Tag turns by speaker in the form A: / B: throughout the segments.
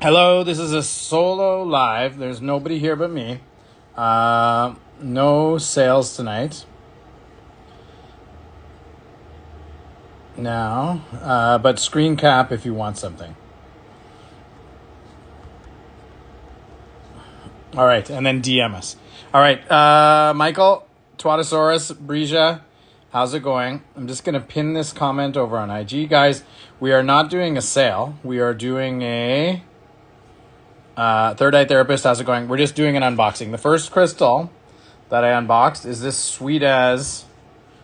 A: Hello, this is a solo live. There's nobody here but me. No sales tonight. Now, but screen cap if you want something. All right, and then DM us. All right, Michael, Twatosaurus, Breja, how's it going? I'm just going to pin this comment over on IG. Guys, we are not doing a sale. We are doing a... Third Eye Therapist, how's it going? We're just doing an unboxing. The first crystal that I unboxed is this sweet as,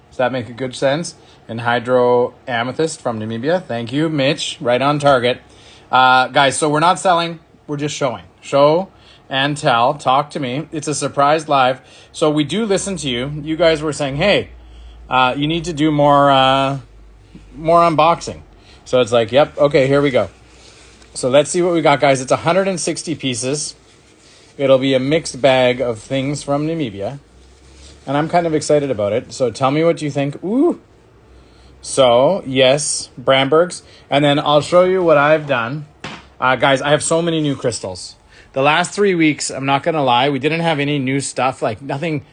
A: does that make a good sense? An hydro amethyst from Namibia. Thank you, Mitch. Right on target. Guys, so we're not selling. We're just showing. Show and tell. Talk to me. It's a surprise live. So we do listen to you. You guys were saying, hey, you need to do more unboxing. So it's like, yep, okay, here we go. So let's see what we got, guys. It's 160 pieces. It'll be a mixed bag of things from Namibia. And I'm kind of excited about it. So tell me what you think. Ooh. So, yes, Brandbergs. And then I'll show you what I've done. Guys, I have so many new crystals. The last 3 weeks, I'm not going to lie, we didn't have any new stuff. Like nothing,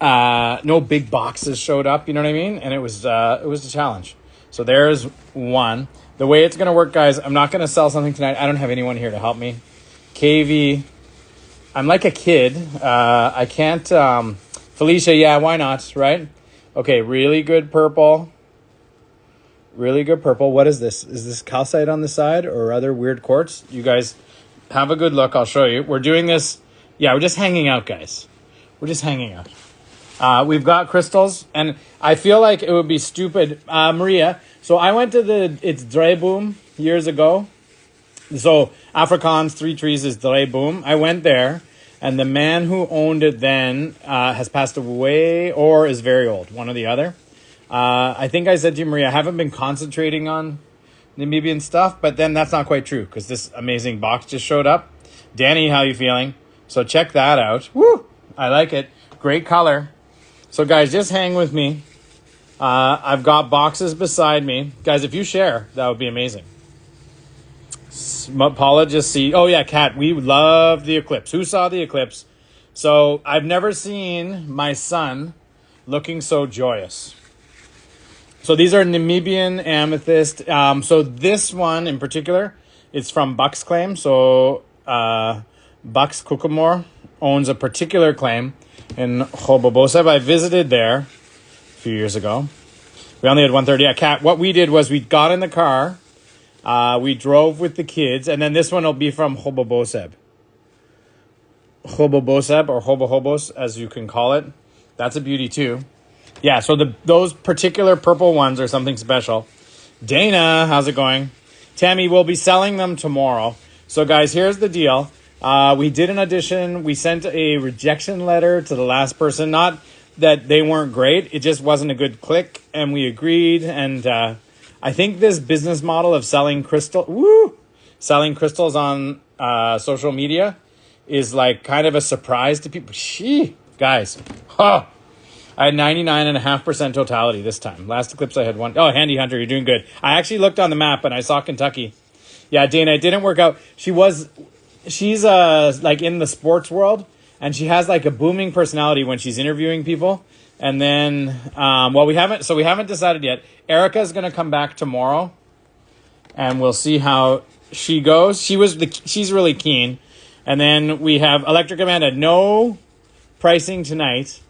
A: no big boxes showed up, you know what I mean? And it was a challenge. So there's one. The way it's going to work, guys, I'm not going to sell something tonight. I don't have anyone here to help me. KV, I'm like a kid. I can't, Felicia, yeah, why not, right? Okay, really good purple. Really good purple. What is this? Is this calcite on the side or other weird quartz? You guys have a good look. I'll show you. We're doing this. Yeah, we're just hanging out, guys. We're just hanging out. We've got crystals, and I feel like it would be stupid. Maria, so I went to it's Dreboom years ago. So Afrikaans, 3 trees is Dreboom. I went there, and the man who owned it then has passed away or is very old, one or the other. I think I said to you, Maria, I haven't been concentrating on Namibian stuff, but then that's not quite true because this amazing box just showed up. Danny, how you feeling? So check that out. Woo! I like it. Great color. So guys, just hang with me. I've got boxes beside me. Guys, if you share, that would be amazing. Paula just see. Oh yeah, Kat, we love the eclipse. Who saw the eclipse? So I've never seen my son looking so joyous. So these are Namibian amethyst. So this one in particular, it's from Buck's claim. So Buck's Kukamore owns a particular claim in Hoboboseb. I visited there a few years ago. We only had 130. Yeah, Kat, what we did was we got in the car. We drove with the kids. And then this one will be from Hoboboseb. Hoboboseb or Hobohobos, as you can call it. That's a beauty too. Yeah, so those particular purple ones are something special. Dana, how's it going? Tammy, we'll be selling them tomorrow. So guys, here's the deal. We did an audition. We sent a rejection letter to the last person. Not that they weren't great. It just wasn't a good click. And we agreed. And I think this business model of selling crystals on social media is like kind of a surprise to people. Guys. Huh. I had 99.5% totality this time. Last eclipse I had 1. Oh, Handy Hunter, you're doing good. I actually looked on the map and I saw Kentucky. Yeah, Dana, it didn't work out. She's like in the sports world, and she has like a booming personality when she's interviewing people. And then, we haven't decided yet. Erica is going to come back tomorrow, and we'll see how she goes. She's really keen. And then we have Electric Amanda. No pricing tonight.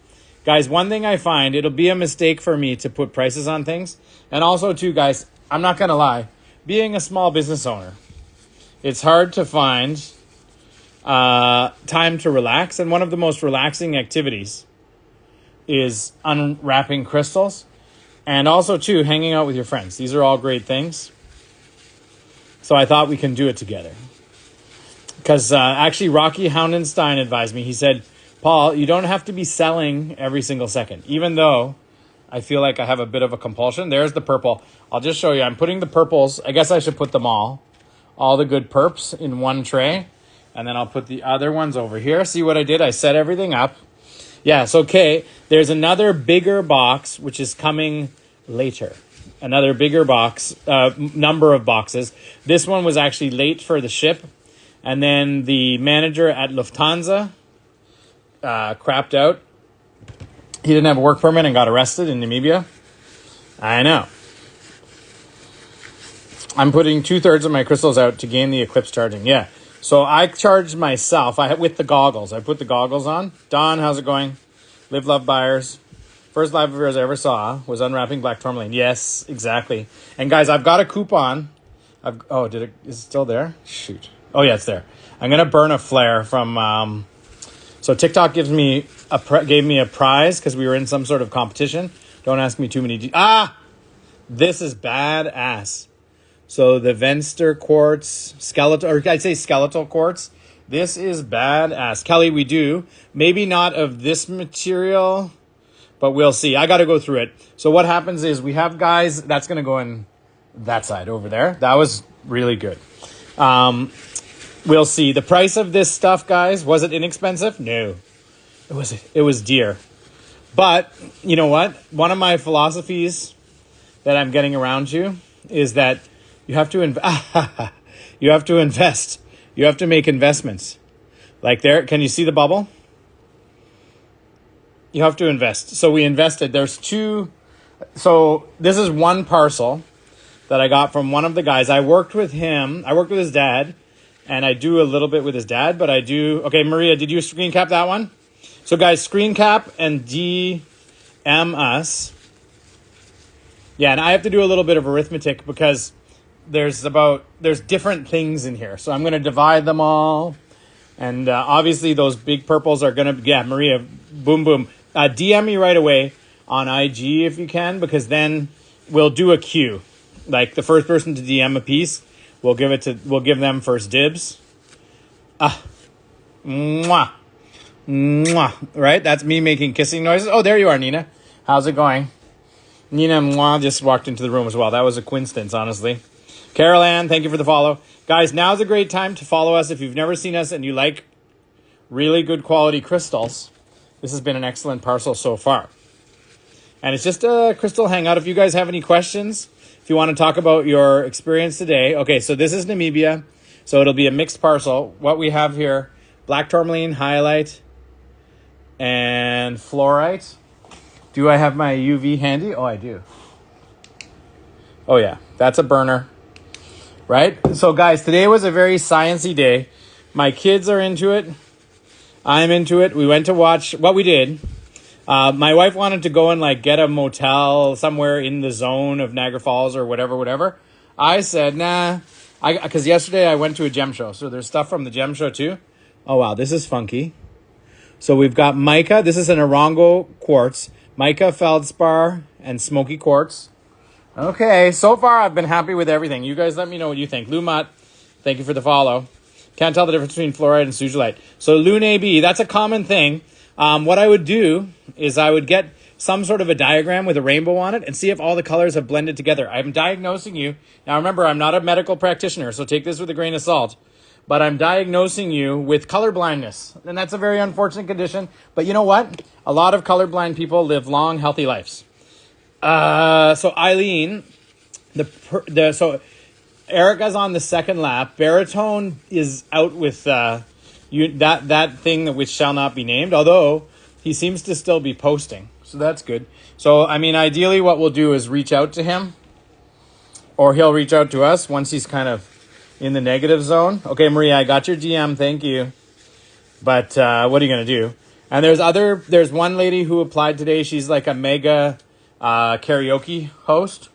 A: Guys, one thing I find, it'll be a mistake for me to put prices on things. And also, too, guys, I'm not going to lie. Being a small business owner, it's hard to find time to relax. And one of the most relaxing activities is unwrapping crystals. And also, too, hanging out with your friends. These are all great things. So I thought we can do it together. Because actually, Rocky Houndenstein advised me. He said, Paul, you don't have to be selling every single second, even though I feel like I have a bit of a compulsion. There's the purple. I'll just show you. I'm putting the purples. I guess I should put them all the good perps in one tray. And then I'll put the other ones over here. See what I did? I set everything up. Yes, okay. There's another bigger box, which is coming later. Another bigger box, number of boxes. This one was actually late for the ship. And then the manager at Lufthansa crapped out. He didn't have a work permit and got arrested in Namibia. I know. I'm putting 2/3 of my crystals out to gain the eclipse charging. Yeah. So I charged myself with the goggles. I put the goggles on. Don, how's it going? Live, love, buyers. First live viewers I ever saw was unwrapping black tourmaline. Yes, exactly. And guys, I've got a coupon. Is it still there? Shoot. Oh yeah, it's there. I'm gonna burn a flare from. So TikTok gave me a prize because we were in some sort of competition. Don't ask me too many. This is badass. So the Venster quartz skeletal quartz. This is badass. Kelly, we do. Maybe not of this material, but we'll see. I got to go through it. So what happens is we have guys, that's going to go in that side over there. That was really good. We'll see. The price of this stuff, guys, was it inexpensive? No. It was dear. But you know what? One of my philosophies that I'm getting around to is that you have to you have to invest. You have to make investments. Like there, can you see the bubble? You have to invest. So we invested. There's two. So this is one parcel that I got from one of the guys. I worked with him. I worked with his dad, and I do a little bit with his dad, but I do. Okay, Maria, did you screen cap that one? So guys, screen cap and DM us. Yeah, and I have to do a little bit of arithmetic because there's different things in here. So I'm going to divide them all. And obviously those big purples are going to, yeah, Maria, boom, boom. DM me right away on IG if you can, because then we'll do a queue. Like the first person to DM a piece, we'll give them first dibs. Mwah. Mwah. Right? That's me making kissing noises. Oh, there you are, Nina. How's it going? Nina Mwah just walked into the room as well. That was a coincidence, honestly. Carol Ann, thank you for the follow. Guys, now's a great time to follow us. If you've never seen us and you like really good quality crystals, this has been an excellent parcel so far. And it's just a crystal hangout. If you guys have any questions, if you want to talk about your experience today. Okay, so this is Namibia. So it'll be a mixed parcel. What we have here, black tourmaline, hyalite, and fluorite. Do I have my UV handy? Oh, I do. Oh, yeah. That's a burner. Right? So, guys, today was a very sciencey day. My kids are into it. I'm into it. We went to watch what we did. My wife wanted to go and, like, get a motel somewhere in the zone of Niagara Falls or whatever. I said, nah. Because yesterday I went to a gem show. So there's stuff from the gem show, too. Oh, wow. This is funky. So we've got mica. This is an Orongo quartz. Mica, feldspar, and smoky quartz. Okay, so far I've been happy with everything. You guys let me know what you think. Lumat, thank you for the follow. Can't tell the difference between fluorite and sugilite. So Lune B, that's a common thing. What I would do is I would get some sort of a diagram with a rainbow on it and see if all the colors have blended together. I'm diagnosing you. Now remember, I'm not a medical practitioner, so take this with a grain of salt. But I'm diagnosing you with color blindness. And that's a very unfortunate condition. But you know what? A lot of colorblind people live long, healthy lives. So Eileen, so Erica's on the second lap. Baritone is out with that thing which shall not be named, although he seems to still be posting. So that's good. So, I mean, ideally what we'll do is reach out to him, or he'll reach out to us once he's kind of in the negative zone. Okay, Maria, I got your DM. Thank you. But what are you going to do? And there's one lady who applied today. She's like a mega karaoke host.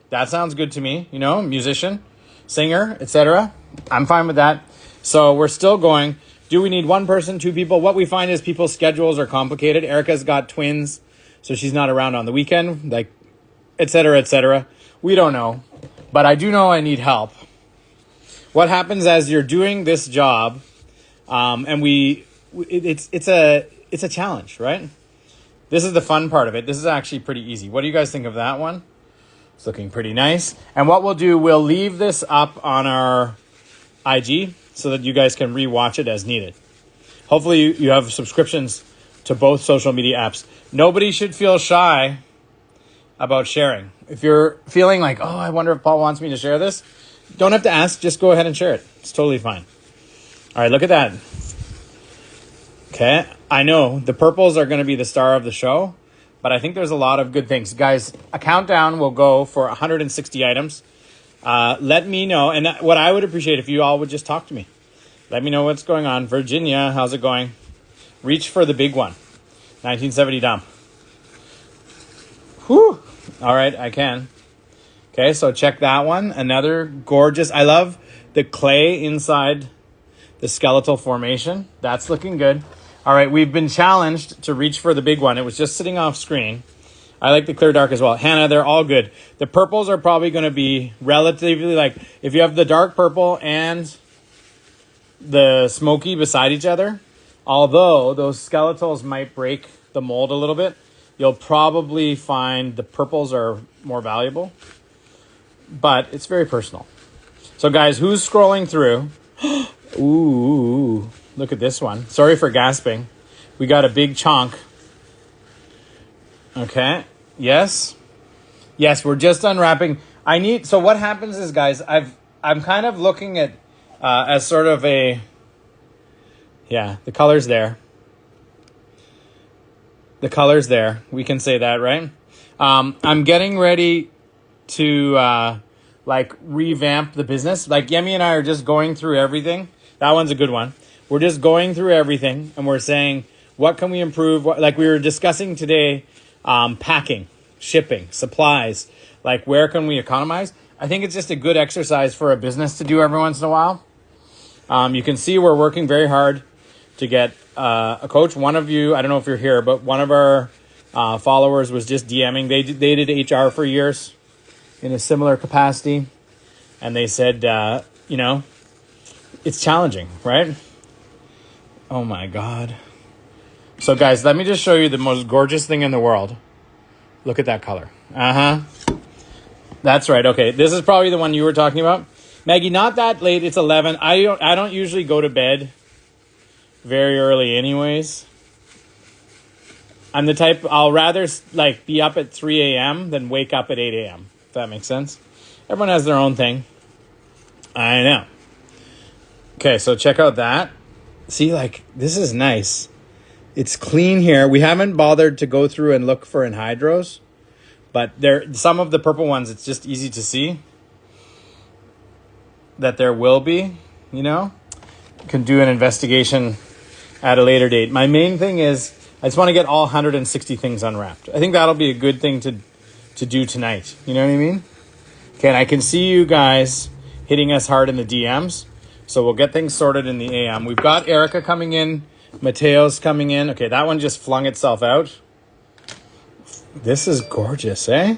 A: That sounds good to me. You know, musician, singer, etc. I'm fine with that. So we're still going. Do we need one person, two people? What we find is people's schedules are complicated. Erica's got twins, so she's not around on the weekend, like, etc., etc. We don't know. But I do know I need help. What happens as you're doing this job, and it's a challenge, right? This is the fun part of it. This is actually pretty easy. What do you guys think of that one? It's looking pretty nice. And what we'll do, we'll leave this up on our IG so that you guys can rewatch it as needed. Hopefully you have subscriptions to both social media apps. Nobody should feel shy about sharing. If you're feeling like, oh, I wonder if Paul wants me to share this, don't have to ask. Just go ahead and share it. It's totally fine. All right, look at that. Okay, I know the purples are going to be the star of the show, but I think there's a lot of good things. Guys, a countdown will go for 160 items. Let me know, and what I would appreciate if you all would just talk to me. Let me know what's going on. Virginia, how's it going? Reach for the big one. 1970 dump. Whew. All right, I can. Okay, so check that one. Another gorgeous. I love the clay inside the skeletal formation. That's looking good. All right, we've been challenged to reach for the big one. It was just sitting off screen. I like the clear dark as well. Hannah, they're all good. The purples are probably going to be relatively like, if you have the dark purple and the smoky beside each other, although those skeletals might break the mold a little bit, you'll probably find the purples are more valuable. But it's very personal. So guys, who's scrolling through? Ooh, look at this one. Sorry for gasping. We got a big chunk. Okay. Yes. Yes, we're just unwrapping. So what happens is, guys, I'm kind of looking at as sort of a, yeah, the color's there. The color's there. We can say that, right? I'm getting ready to like revamp the business. Like Yemi and I are just going through everything. That one's a good one. We're just going through everything and we're saying, what can we improve? Like we were discussing today, packing, shipping, supplies, like where can we economize? I think it's just a good exercise for a business to do every once in a while. You can see we're working very hard to get a coach. One of you, I don't know if you're here, but one of our followers was just DMing. They did HR for years in a similar capacity. And they said, you know, it's challenging, right? Oh my God. So guys, let me just show you the most gorgeous thing in the world. Look at that color. That's right. Okay. This is probably the one you were talking about. Maggie, not that late. It's 11. I don't usually go to bed very early anyways. I'm the type, I'll rather like be up at 3 a.m. than wake up at 8 a.m. If that makes sense. Everyone has their own thing. I know. Okay, so check out that. See, like, this is nice. It's clean here. We haven't bothered to go through and look for anhydros, but some of the purple ones, it's just easy to see that there will be, you know. You can do an investigation at a later date. My main thing is I just want to get all 160 things unwrapped. I think that'll be a good thing to do tonight. You know what I mean? Okay, and I can see you guys hitting us hard in the DMs. So we'll get things sorted in the AM. We've got Erica coming in. Mateo's coming in. Okay, that one just flung itself out. This is gorgeous, eh?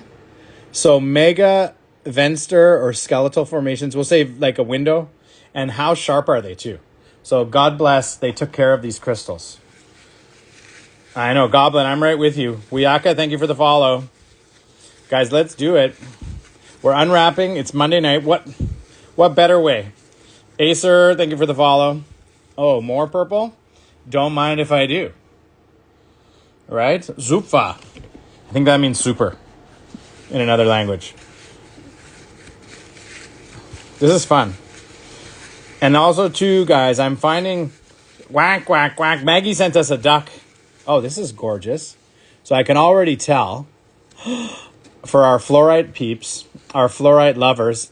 A: So mega Venster or skeletal formations. We'll say like a window. And how sharp are they too? So God bless, they took care of these crystals. I know, Goblin, I'm right with you. Wiaka, thank you for the follow. Guys, let's do it. We're unwrapping. It's Monday night. What better way? Acer, thank you for the follow. Oh, more purple? Don't mind if I do. Right? Zupfa. I think that means super in another language. This is fun. And also, too, guys, I'm finding... Whack, whack, whack. Maggie sent us a duck. Oh, this is gorgeous. So I can already tell for our fluorite peeps, our fluorite lovers.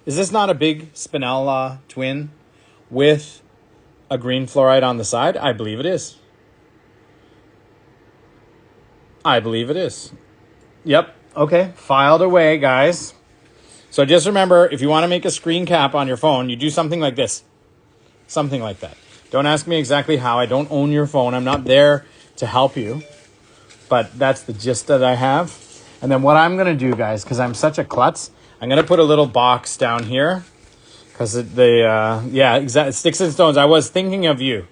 A: Is this not a big Spinella twin with a green fluorite on the side? I believe it is. I believe it is. Yep. Okay. Filed away, guys. So just remember, if you want to make a screen cap on your phone, you do something like this. Something like that. Don't ask me exactly how. I don't own your phone. I'm not there to help you. But that's the gist that I have. And then what I'm going to do, guys, because I'm such a klutz, I'm going to put a little box down here. Because yeah, exactly. Sticks and stones. I was thinking of you.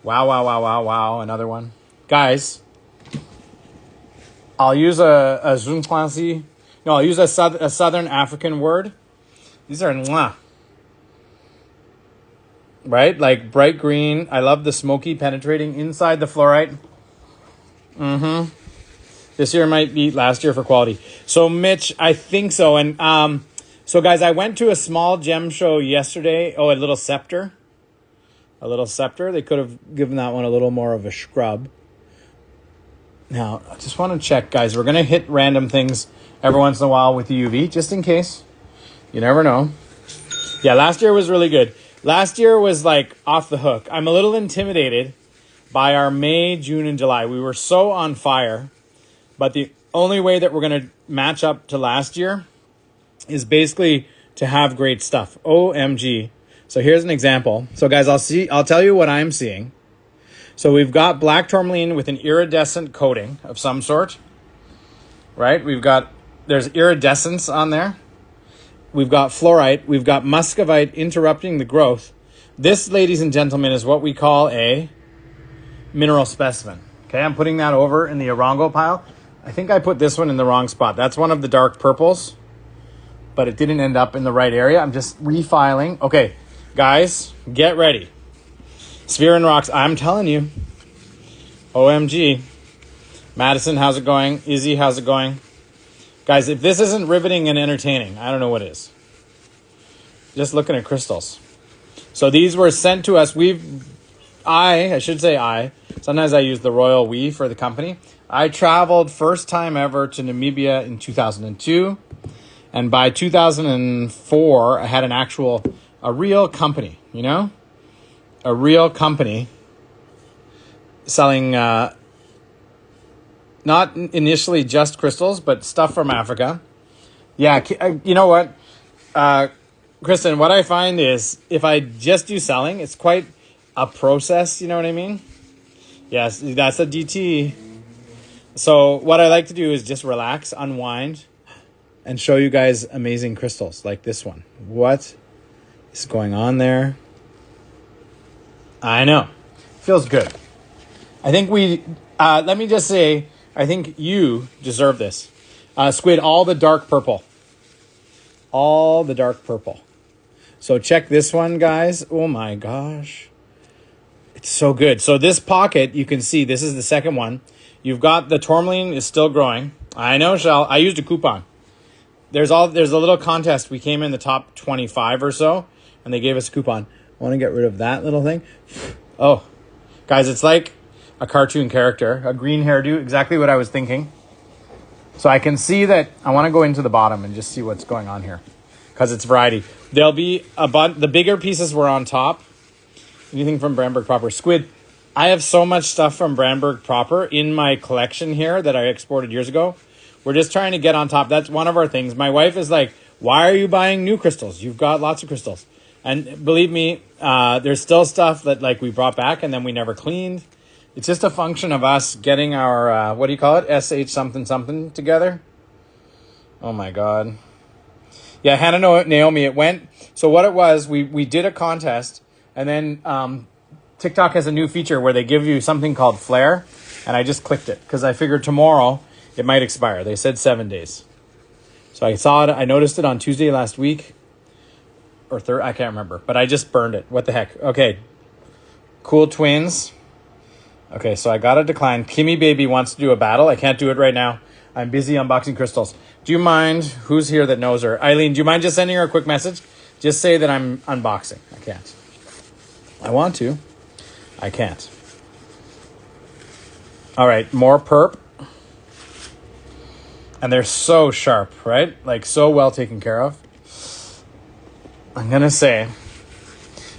A: Wow, wow, wow, wow, wow. Another one. Guys, I'll use a Zunquansi. No, I'll use a Southern African word. These are mwah. Right? Like bright green. I love the smoky penetrating inside the fluorite. Mm-hmm. This year might beat last year for quality. So, Mitch, I think so. And so, guys, I went to a small gem show yesterday. Oh, a little scepter. a little scepter. They could have given that one a little more of a scrub. Now, I just want to check, guys. We're going to hit random things every once in a while with the UV, just in case. You never know. Yeah, last year was really good. Last year was like off the hook. I'm a little intimidated by our May, June, and July. We were so on fire. But the only way that we're going to match up to last year is basically to have great stuff. OMG. So here's an example. So guys, I'll tell you what I'm seeing. So we've got black tourmaline with an iridescent coating of some sort. Right? There's iridescence on there. We've got fluorite. We've got muscovite interrupting the growth. This, ladies and gentlemen, is what we call a mineral specimen. Okay, I'm putting that over in the Orongo pile. I think I put this one in the wrong spot. That's one of the dark purples, but it didn't end up in the right area. I'm just refiling. Okay, guys, get ready. Sphere and rocks, I'm telling you. OMG. Madison, how's it going? Izzy, how's it going? Guys, if this isn't riveting and entertaining, I don't know what is. Just looking at crystals. So these were sent to us. I should say I. Sometimes I use the royal we for the company. I traveled first time ever to Namibia in 2002. And by 2004, I had a real company, you know? A real company selling not initially just crystals, but stuff from Africa. Yeah, you know what? Kristen, what I find is if I just do selling, it's quite a process, you know what I mean? Yes, that's a DT. So what I like to do is just relax, unwind, and show you guys amazing crystals like this one. What is going on there? I know. Feels good. I think let me just say, I think you deserve this. Squid, all the dark purple. All the dark purple. So check this one, guys. Oh my gosh. It's so good. So this pocket, you can see, this is the second one. You've got the tourmaline is still growing. I know, Shell. I used a coupon. There's a little contest. We came in the top 25 or so, and they gave us a coupon. I want to get rid of that little thing. Oh, guys, it's like a cartoon character, a green hairdo, exactly what I was thinking. So I can see that I want to go into the bottom and just see what's going on here because it's variety. There'll be the bigger pieces were on top. Anything from Brandberg proper. Squid, I have so much stuff from Brandberg proper in my collection here that I exported years ago. We're just trying to get on top. That's one of our things. My wife is like, why are you buying new crystals? You've got lots of crystals. And believe me, there's still stuff that like we brought back and then we never cleaned. It's just a function of us getting our, what do you call it? SH something something together. Oh my God. Yeah, Hannah Naomi, it went. So what it was, we did a contest and then TikTok has a new feature where they give you something called Flare. And I just clicked it because I figured tomorrow it might expire. They said 7 days. So I saw it. I noticed it on Tuesday last week. Or third, I can't remember. But I just burned it. What the heck? Okay. Cool twins. Okay, so I got a decline. Kimmy Baby wants to do a battle. I can't do it right now. I'm busy unboxing crystals. Do you mind? Who's here that knows her? Eileen, do you mind just sending her a quick message? Just say that I'm unboxing. I can't. I want to. I can't. All right, more perp. And they're so sharp, right? Like so well taken care of. I'm going to say.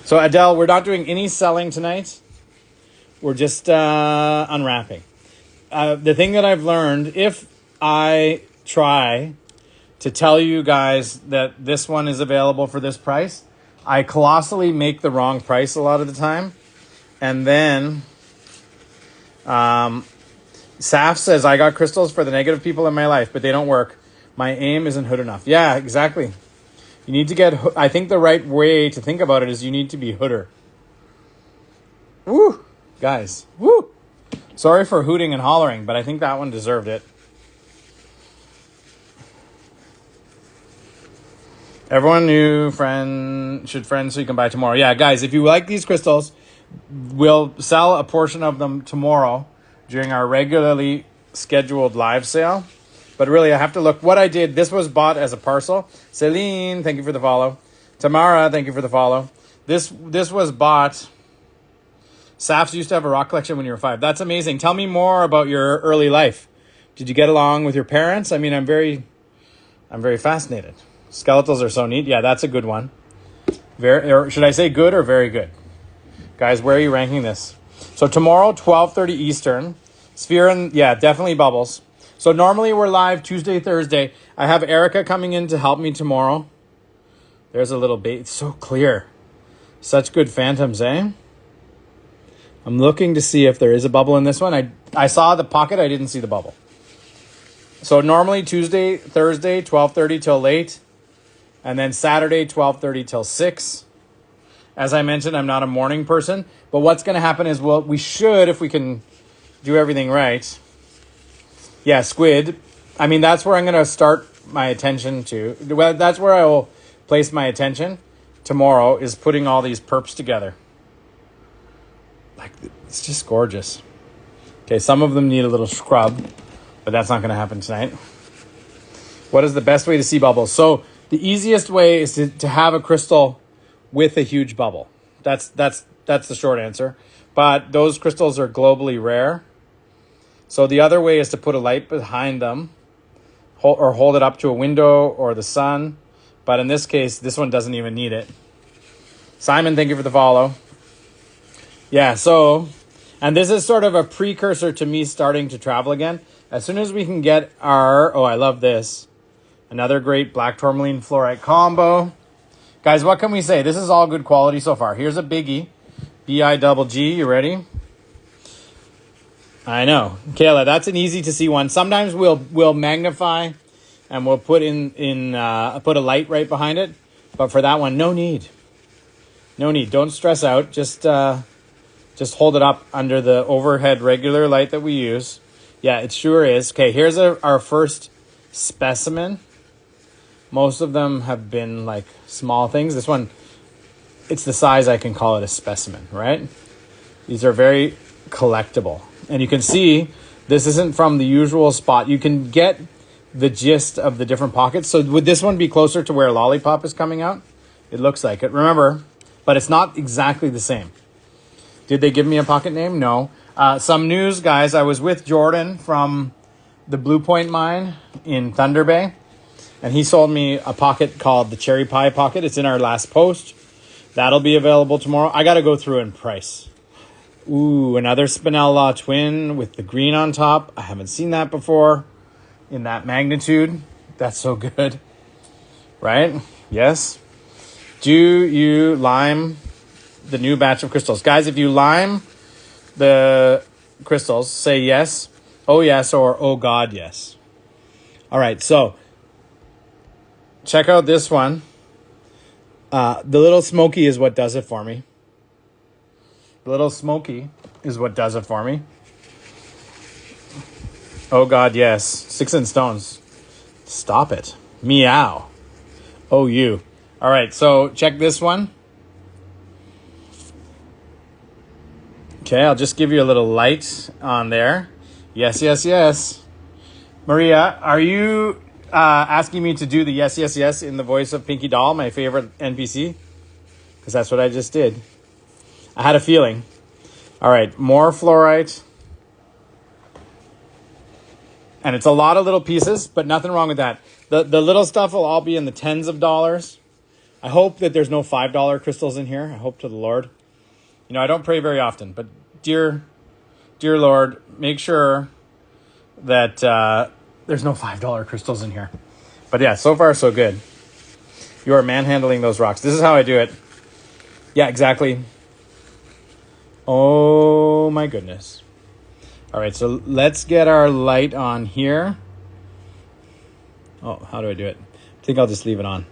A: So Adele, we're not doing any selling tonight. We're just unwrapping. The thing that I've learned, if I try to tell you guys that this one is available for this price, I colossally make the wrong price a lot of the time. And then Saf says, I got crystals for the negative people in my life, but they don't work. My aim isn't hood enough. Yeah, exactly. You need to get, I think the right way to think about it is you need to be hooder. Woo! Guys, woo! Sorry for hooting and hollering, but I think that one deserved it. Everyone new should friend so you can buy tomorrow. Yeah, guys, if you like these crystals, we'll sell a portion of them tomorrow during our regularly scheduled live sale. But really, I have to look. What I did, this was bought as a parcel. Celine, thank you for the follow. Tamara, thank you for the follow. This was bought Safs used to have a rock collection when you were 5. That's amazing. Tell me more about your early life. Did you get along with your parents? I mean, I'm very fascinated. Skeletals are so neat. Yeah, that's a good one. Or should I say good or very good? Guys, where are you ranking this? So tomorrow, 12:30 Eastern. Sphere and, yeah, definitely bubbles. So normally we're live Tuesday, Thursday. I have Erica coming in to help me tomorrow. There's a little bait. It's so clear. Such good phantoms, eh? I'm looking to see if there is a bubble in this one. I saw the pocket. I didn't see the bubble. So normally Tuesday, Thursday, 12:30 till late. And then Saturday, 12:30 till 6. As I mentioned, I'm not a morning person. But what's going to happen is, well, we should, if we can do everything right. Yeah, squid. I mean, that's where I'm going to start my attention to. Well, that's where I will place my attention tomorrow, is putting all these perps together. Like, it's just gorgeous. Okay, some of them need a little scrub, but that's not going to happen tonight. What is the best way to see bubbles? So the easiest way is to have a crystal with a huge bubble. That's the short answer. But those crystals are globally rare. So the other way is to put a light behind them, or hold it up to a window or the sun. But in this case, this one doesn't even need it. Simon, thank you for the follow. Yeah, so, and this is sort of a precursor to me starting to travel again. As soon as we can get our, oh, I love this. Another great black tourmaline fluorite combo. Guys, what can we say? This is all good quality so far. Here's a biggie. BIGG, you ready? I know. Kayla, that's an easy to see one. Sometimes we'll magnify and we'll put put a light right behind it. But for that one, no need. No need. Don't stress out. Just hold it up under the overhead regular light that we use. Yeah, it sure is. Okay, here's our first specimen. Most of them have been like small things. This one, it's the size I can call it a specimen, right? These are very collectible. And you can see this isn't from the usual spot. You can get the gist of the different pockets. So would this one be closer to where Lollipop is coming out? It looks like it. Remember, but it's not exactly the same. Did they give me a pocket name? No. Some news, guys. I was with Jordan from the Blue Point mine in Thunder Bay, and he sold me a pocket called the Cherry Pie Pocket. It's in our last post. That'll be available tomorrow. I got to go through and price. Ooh, another Spinel Law twin with the green on top. I haven't seen that before in that magnitude. That's so good. Right? Yes. Do you lime the new batch of crystals? Guys, if you lime the crystals, say yes, or oh God, yes. All right, so check out this one. The little smoky is what does it for me. The little smoky is what does it for me. Oh God, yes. 6 in stones. Stop it. Meow. Oh, you. All right, so check this one. Okay, I'll just give you a little light on there. Yes, yes, yes. Maria, are you asking me to do the yes, yes, yes in the voice of Pinky Doll, my favorite NPC? Because that's what I just did. I had a feeling. All right, more fluorite. And it's a lot of little pieces, but nothing wrong with that. The little stuff will all be in the tens of dollars. I hope that there's no $5 crystals in here. I hope to the Lord. You know, I don't pray very often, but dear Lord, make sure that there's no $5 crystals in here. But yeah, so far so good. You are manhandling those rocks. This is how I do it. Yeah, exactly. Oh my goodness. All right, so let's get our light on here. Oh, how do I do it? I think I'll just leave it on.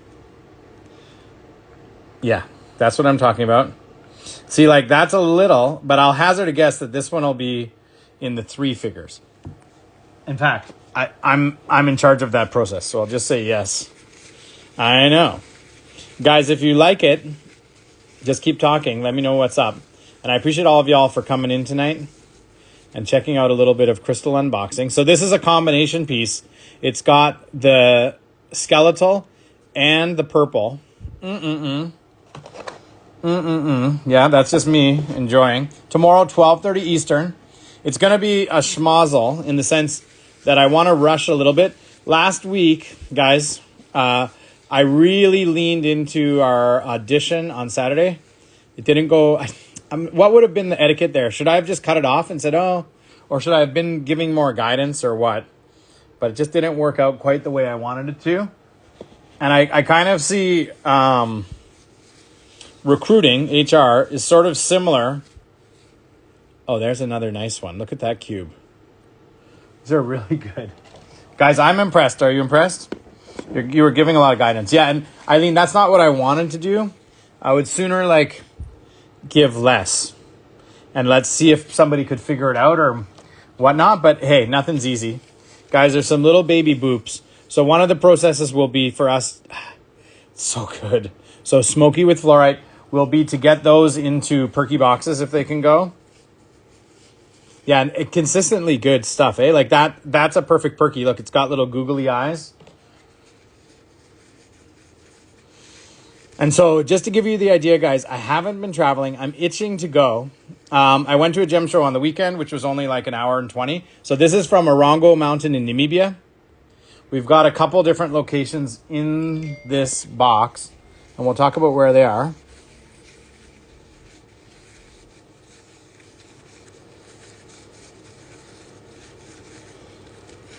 A: Yeah, that's what I'm talking about. See, like that's a little, but I'll hazard a guess that this one will be in the 3 figures. In fact, I'm in charge of that process, so I'll just say yes. I know. Guys, if you like it, just keep talking. Let me know what's up. And I appreciate all of y'all for coming in tonight and checking out a little bit of crystal unboxing. So this is a combination piece. It's got the skeletal and the purple. Yeah, that's just me enjoying. Tomorrow, 12:30 Eastern. It's going to be a schmozzle in the sense that I want to rush a little bit. Last week, guys, I really leaned into our audition on Saturday. It didn't go... what would have been the etiquette there? Should I have just cut it off and said, oh, or should I have been giving more guidance or what? But it just didn't work out quite the way I wanted it to. And I kind of see recruiting, HR, is sort of similar. Oh, there's another nice one. Look at that cube. These are really good. Guys, I'm impressed. Are you impressed? You were giving a lot of guidance. Yeah, and Eileen, that's not what I wanted to do. I would sooner, like, give less. And let's see if somebody could figure it out or whatnot. But, hey, nothing's easy. Guys, there's some little baby boops. So one of the processes will be for us... So good. So smoky with fluorite will be to get those into perky boxes if they can go. Yeah, and consistently good stuff, eh? Like that's a perfect perky. Look, it's got little googly eyes. And so just to give you the idea, guys, I haven't been traveling. I'm itching to go. I went to a gem show on the weekend, which was only like an hour and 20. So this is from Orongo Mountain in Namibia. We've got a couple different locations in this box, and we'll talk about where they are.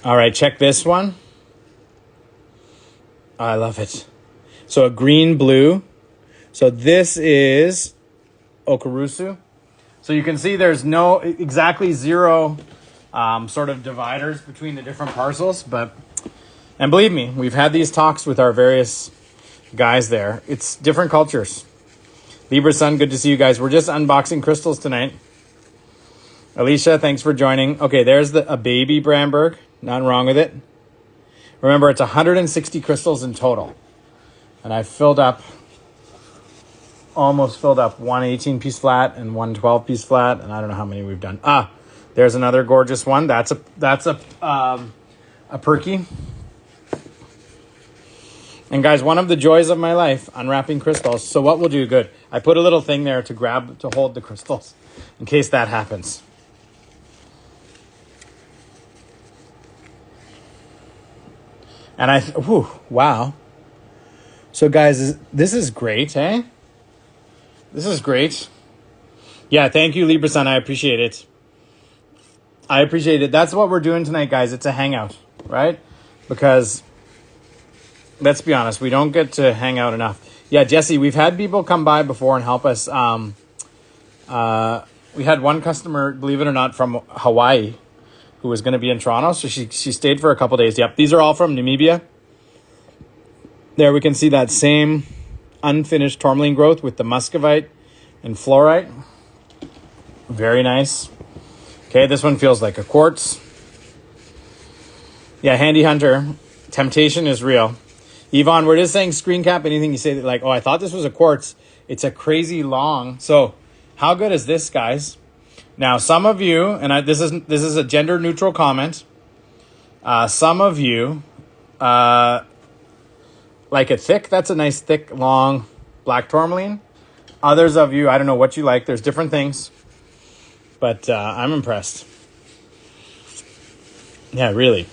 A: All right, check this one. I love it. So a green blue. So this is Okurusu. So you can see there's no exactly zero sort of dividers between the different parcels, and believe me, we've had these talks with our various guys there. It's different cultures. Libra Sun, good to see you guys. We're just unboxing crystals tonight. Alicia, thanks for joining. Okay, there's a baby Brandberg. Nothing wrong with it. Remember, it's 160 crystals in total. And I almost filled up one 18-piece flat and one 12-piece flat, and I don't know how many we've done. There's another gorgeous one. That's a perky. And guys, one of the joys of my life, unwrapping crystals. So what we'll do, good. I put a little thing there to hold the crystals in case that happens. And wow. So guys, this is great, eh? This is great. Yeah, thank you, Libra Sun. I appreciate it. I appreciate it. That's what we're doing tonight, guys. It's a hangout, right? Because, let's be honest, we don't get to hang out enough. Yeah, Jesse, we've had people come by before and help us. We had one customer, believe it or not, from Hawaii, who was going to be in Toronto. So she stayed for a couple days. Yep, these are all from Namibia. There we can see that same unfinished tourmaline growth with the muscovite and fluorite. Very nice. Okay, this one feels like a quartz. Yeah, Handy Hunter. Temptation is real. Yvonne, we're just saying screen cap. Anything you say that like, oh, I thought this was a quartz. It's a crazy long. So how good is this, guys? Now, some of you, and this is a gender neutral comment. Some of you like it thick. That's a nice thick, long black tourmaline. Others of you, I don't know what you like. There's different things. But I'm impressed. Yeah, really.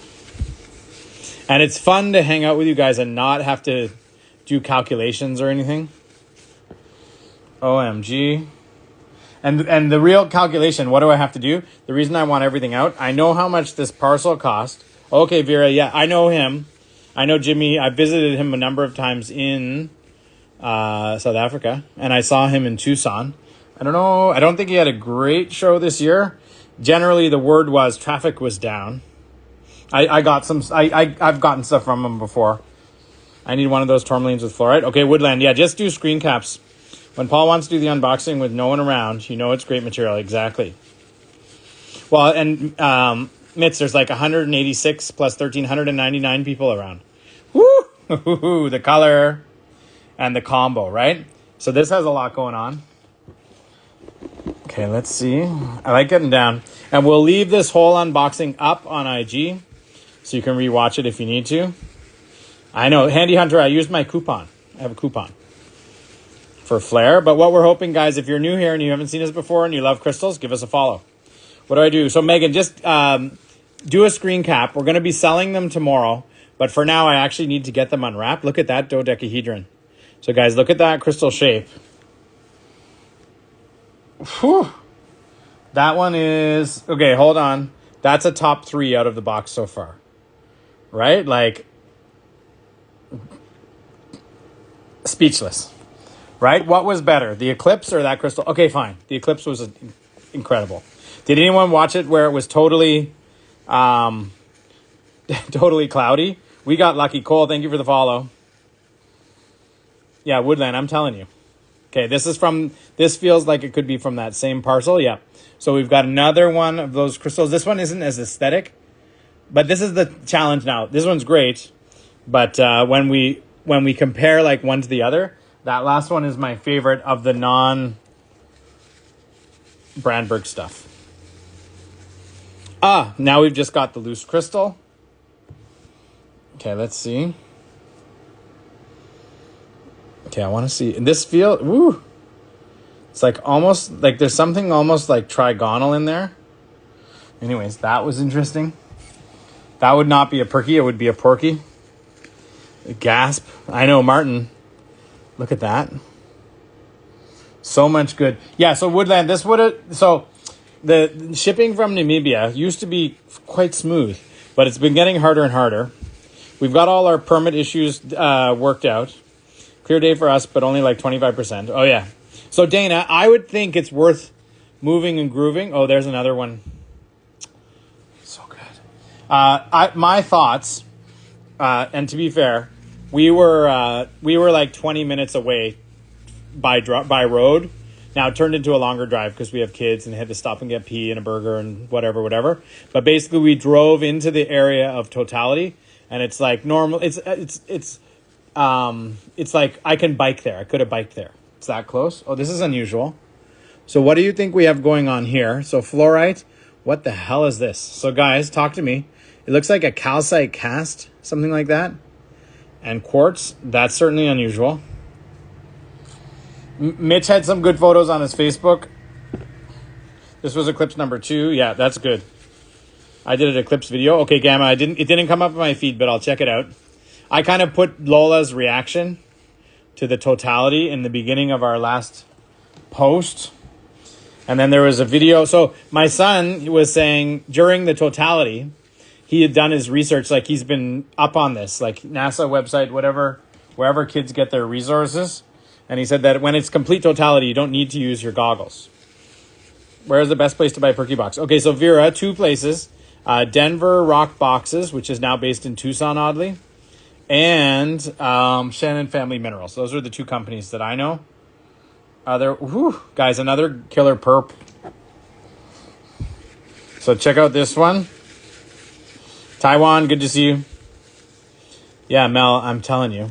A: And it's fun to hang out with you guys and not have to do calculations or anything. OMG. And the real calculation, what do I have to do? The reason I want everything out, I know how much this parcel cost. Okay, Vera, yeah, I know him. I know Jimmy. I visited him a number of times in South Africa, and I saw him in Tucson. I don't know. I don't think he had a great show this year. Generally, the word was traffic was down. I've gotten stuff from him before. I need one of those tourmalines with fluorite. Okay, Woodland. Yeah, just do screen caps. When Paul wants to do the unboxing with no one around, you know it's great material. Exactly. Well, and Mitz, there's like 186 plus 1,399 people around. Woo! The color and the combo, right? So this has a lot going on. Okay, let's see. I like getting down. And we'll leave this whole unboxing up on IG so you can rewatch it if you need to. I know. Handy Hunter, I used my coupon. I have a coupon. for flair. But what we're hoping, guys, if you're new here and you haven't seen us before and you love crystals, give us a follow. What do I do? So, Megan, just do a screen cap. We're going to be selling them tomorrow. But for now, I actually need to get them unwrapped. Look at that dodecahedron. So, guys, look at that crystal shape. Whew. That one is... Okay, hold on. That's a top 3 out of the box so far. Right? Like... Speechless. Right? What was better? The eclipse or that crystal? Okay, fine. The eclipse was incredible. Did anyone watch it where it was totally... totally cloudy? We got lucky. Cole, thank you for the follow. Yeah, Woodland, I'm telling you. Okay, this feels like it could be from that same parcel. Yeah. So we've got another one of those crystals. This one isn't as aesthetic, but this is the challenge now. This one's great, but when we compare like one to the other, that last one is my favorite of the non-Brandberg stuff. Now we've just got the loose crystal. Okay, let's see. Okay, I want to see. In this field, woo. It's like almost, like there's something almost like trigonal in there. Anyways, that was interesting. That would not be a perky, it would be a porky. Gasp. I know, Martin. Look at that. So much good. Yeah, so Woodland, this would have, so the shipping from Namibia used to be quite smooth, but it's been getting harder and harder. We've got all our permit issues worked out. Clear day for us, but only like 25%. Oh, yeah. So, Dana, I would think it's worth moving and grooving. Oh, there's another one. So good. My thoughts, and to be fair, we were like 20 minutes away by road. Now, it turned into a longer drive because we have kids and had to stop and get pee and a burger and whatever. But basically, we drove into the area of totality, and it's like normal. It's like I can bike there. I could have biked there. It's that close. Oh, this is unusual. So what do you think we have going on here? So fluorite, what the hell is this? So guys, talk to me. It looks like a calcite cast, something like that. And quartz, that's certainly unusual. Mitch had some good photos on his Facebook. This was eclipse number 2. Yeah, that's good. I did an eclipse video. Okay, Gamma, it didn't come up in my feed, but I'll check it out. I kind of put Lola's reaction to the totality in the beginning of our last post. And then there was a video. So my son was saying during the totality, he had done his research. Like he's been up on this, like NASA website, whatever, wherever kids get their resources. And he said that when it's complete totality, you don't need to use your goggles. Where's the best place to buy Perky Box? Okay, so Vera, 2 places. Denver Rock Boxes, which is now based in Tucson, oddly. And Shannon Family Minerals. Those are the 2 companies that I know. Guys, another killer perp. So check out this one. Taiwan, good to see you. Yeah, Mel, I'm telling you.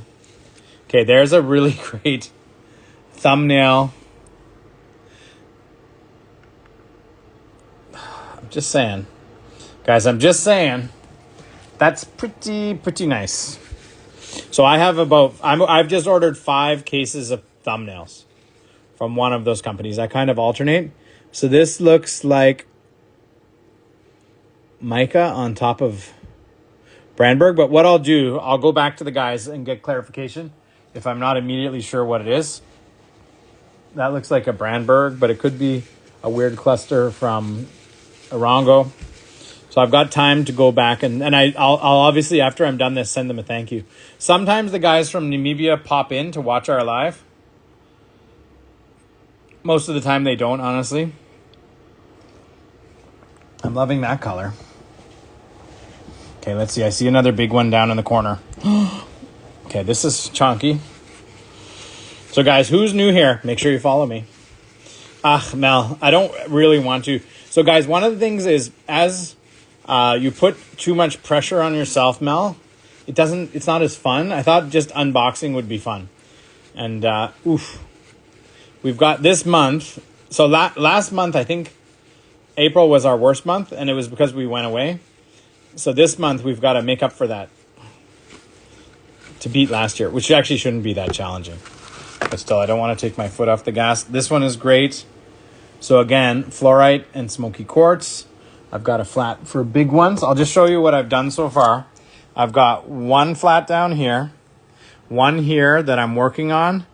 A: Okay, there's a really great thumbnail. I'm just saying. Guys, I'm just saying. That's pretty nice. So I have I've just ordered 5 cases of thumbnails from one of those companies. I kind of alternate. So this looks like mica on top of Brandberg. But what I'll do, I'll go back to the guys and get clarification if I'm not immediately sure what it is. That looks like a Brandberg, but it could be a weird cluster from Arango. So I've got time to go back and I'll obviously, after I'm done this, send them a thank you. Sometimes the guys from Namibia pop in to watch our live. Most of the time they don't, honestly. I'm loving that color. Okay, let's see. I see another big one down in the corner. Okay, this is chunky. So guys, who's new here? Make sure you follow me. Mel, I don't really want to. So guys, one of the things is as you put too much pressure on yourself, Mel, it's not as fun. I thought just unboxing would be fun. And we've got this month. So last month, I think April was our worst month, and it was because we went away. So this month we've got to make up for that to beat last year, which actually shouldn't be that challenging. But still, I don't want to take my foot off the gas. This one is great. So again, fluorite and smoky quartz. I've got a flat for big ones. I'll just show you what I've done so far. I've got one flat down here, one here that I'm working on,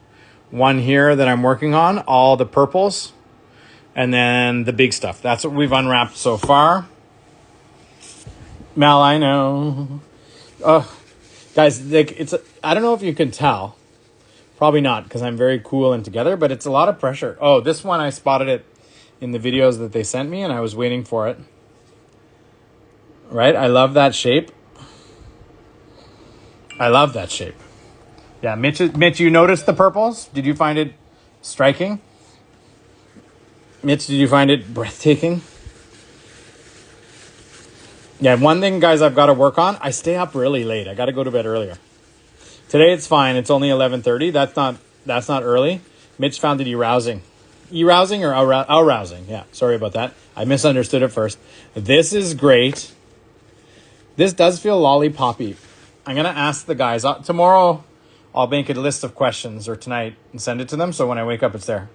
A: one here that I'm working on, all the purples, and then the big stuff. That's what we've unwrapped so far. Mel, I know. Oh, guys, I don't know if you can tell. Probably not, because I'm very cool and together, but it's a lot of pressure. Oh, this one, I spotted it in the videos that they sent me, and I was waiting for it. Right? I love that shape. I love that shape. Yeah, Mitch, you noticed the purples? Did you find it striking? Mitch, did you find it breathtaking? Yeah, one thing, guys, I've got to work on. I stay up really late. I got to go to bed earlier. Today it's fine. It's only 11:30. That's not early. Mitch found it arousing. Arousing or arousing? Yeah, sorry about that. I misunderstood it first. This is great. This does feel lollipoppy. I'm going to ask the guys. Tomorrow, I'll make a list of questions, or tonight, and send it to them, so when I wake up, it's there.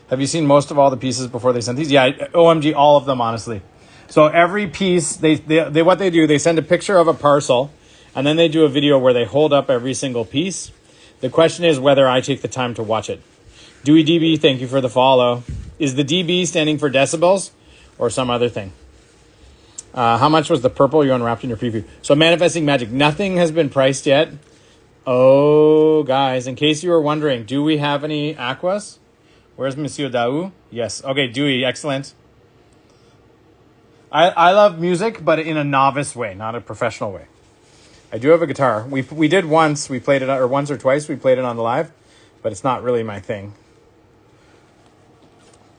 A: Have you seen most of all the pieces before they sent these? Yeah, OMG, all of them, honestly. So every piece, they what they do, they send a picture of a parcel, and then they do a video where they hold up every single piece. The question is whether I take the time to watch it. Dewey DB, thank you for the follow. Is the DB standing for decibels or some other thing? How much was the purple you unwrapped in your preview? So Manifesting Magic, nothing has been priced yet. Oh, guys, in case you were wondering, do we have any aquas? Where's Monsieur Daou? Yes. Okay, Dewey, excellent. I love music, but in a novice way, not a professional way. I do have a guitar. We did once. We played it, or once or twice. We played it on the live, but it's not really my thing.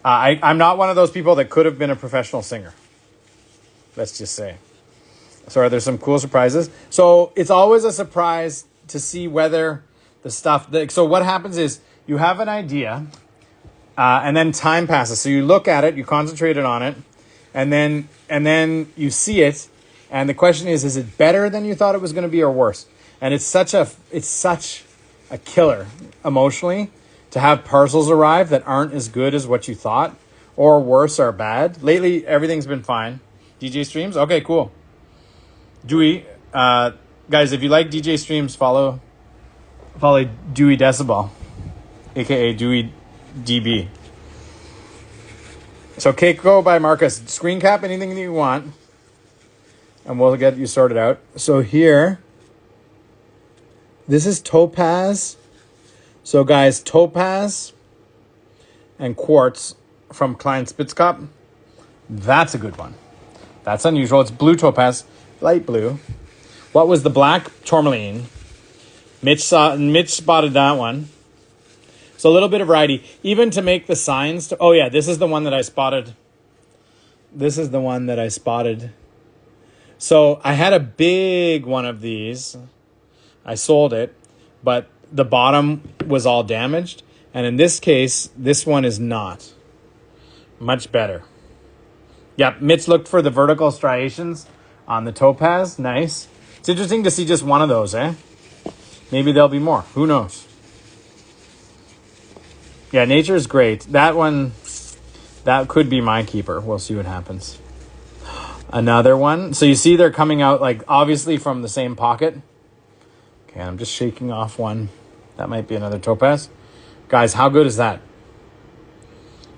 A: I'm not one of those people that could have been a professional singer. Let's just say. So there's some cool surprises. So it's always a surprise to see whether the stuff. So what happens is you have an idea, and then time passes. So you look at it, you concentrate on it, and then you see it. And the question is it better than you thought it was going to be or worse? And it's such a killer emotionally to have parcels arrive that aren't as good as what you thought, or worse or bad. Lately, everything's been fine. DJ streams? Okay, cool. Dewey, guys, if you like DJ streams, follow Dewey Decibel, aka Dewey DB. So Keiko by Marcus, screen cap anything that you want, and we'll get you sorted out. So here, this is topaz. So guys, topaz and quartz from Klein Spitzkop. That's a good one. That's unusual. It's blue topaz, light blue. What was the black? Tourmaline. Mitch spotted that one. So a little bit of variety. Even to make the signs. Oh yeah, this is the one that I spotted. This is the one that I spotted. So I had a big one of these. I sold it, but the bottom was all damaged. And in this case, this one is not. Much better. Yep, Mitch looked for the vertical striations on the topaz. Nice. It's interesting to see just one of those, eh? Maybe there'll be more. Who knows? Yeah, nature is great. That one, that could be my keeper. We'll see what happens. Another one. So you see they're coming out, like, obviously from the same pocket. Okay, I'm just shaking off one. That might be another topaz. Guys, how good is that?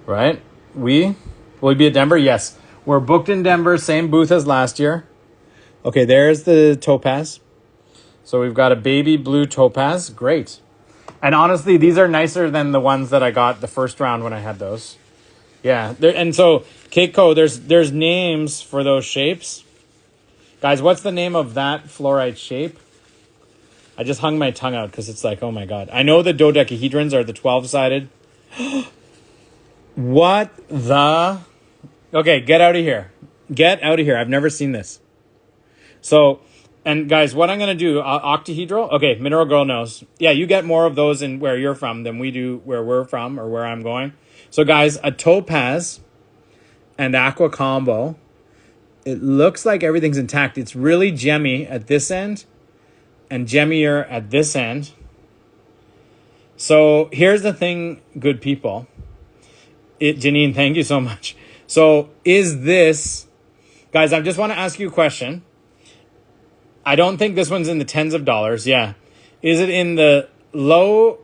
A: Right? Will we be at Denver? Yes. We're booked in Denver, same booth as last year. Okay, there's the topaz. So we've got a baby blue topaz. Great. And honestly, these are nicer than the ones that I got the first round when I had those. Yeah. And so, Keiko, there's names for those shapes. Guys, what's the name of that fluorite shape? I just hung my tongue out because it's like, oh my God. I know the dodecahedrons are the 12-sided. What the... Okay, get out of here. Get out of here. I've never seen this. So, and guys, what I'm going to do, octahedral. Okay, Mineral Girl knows. Yeah, you get more of those in where you're from than we do where we're from or where I'm going. So, guys, a topaz and aqua combo. It looks like everything's intact. It's really gemmy at this end and gemmier at this end. So here's the thing, good people. Janine, thank you so much. So is this, guys, I just want to ask you a question. I don't think this one's in the tens of dollars. Yeah. Is it in the low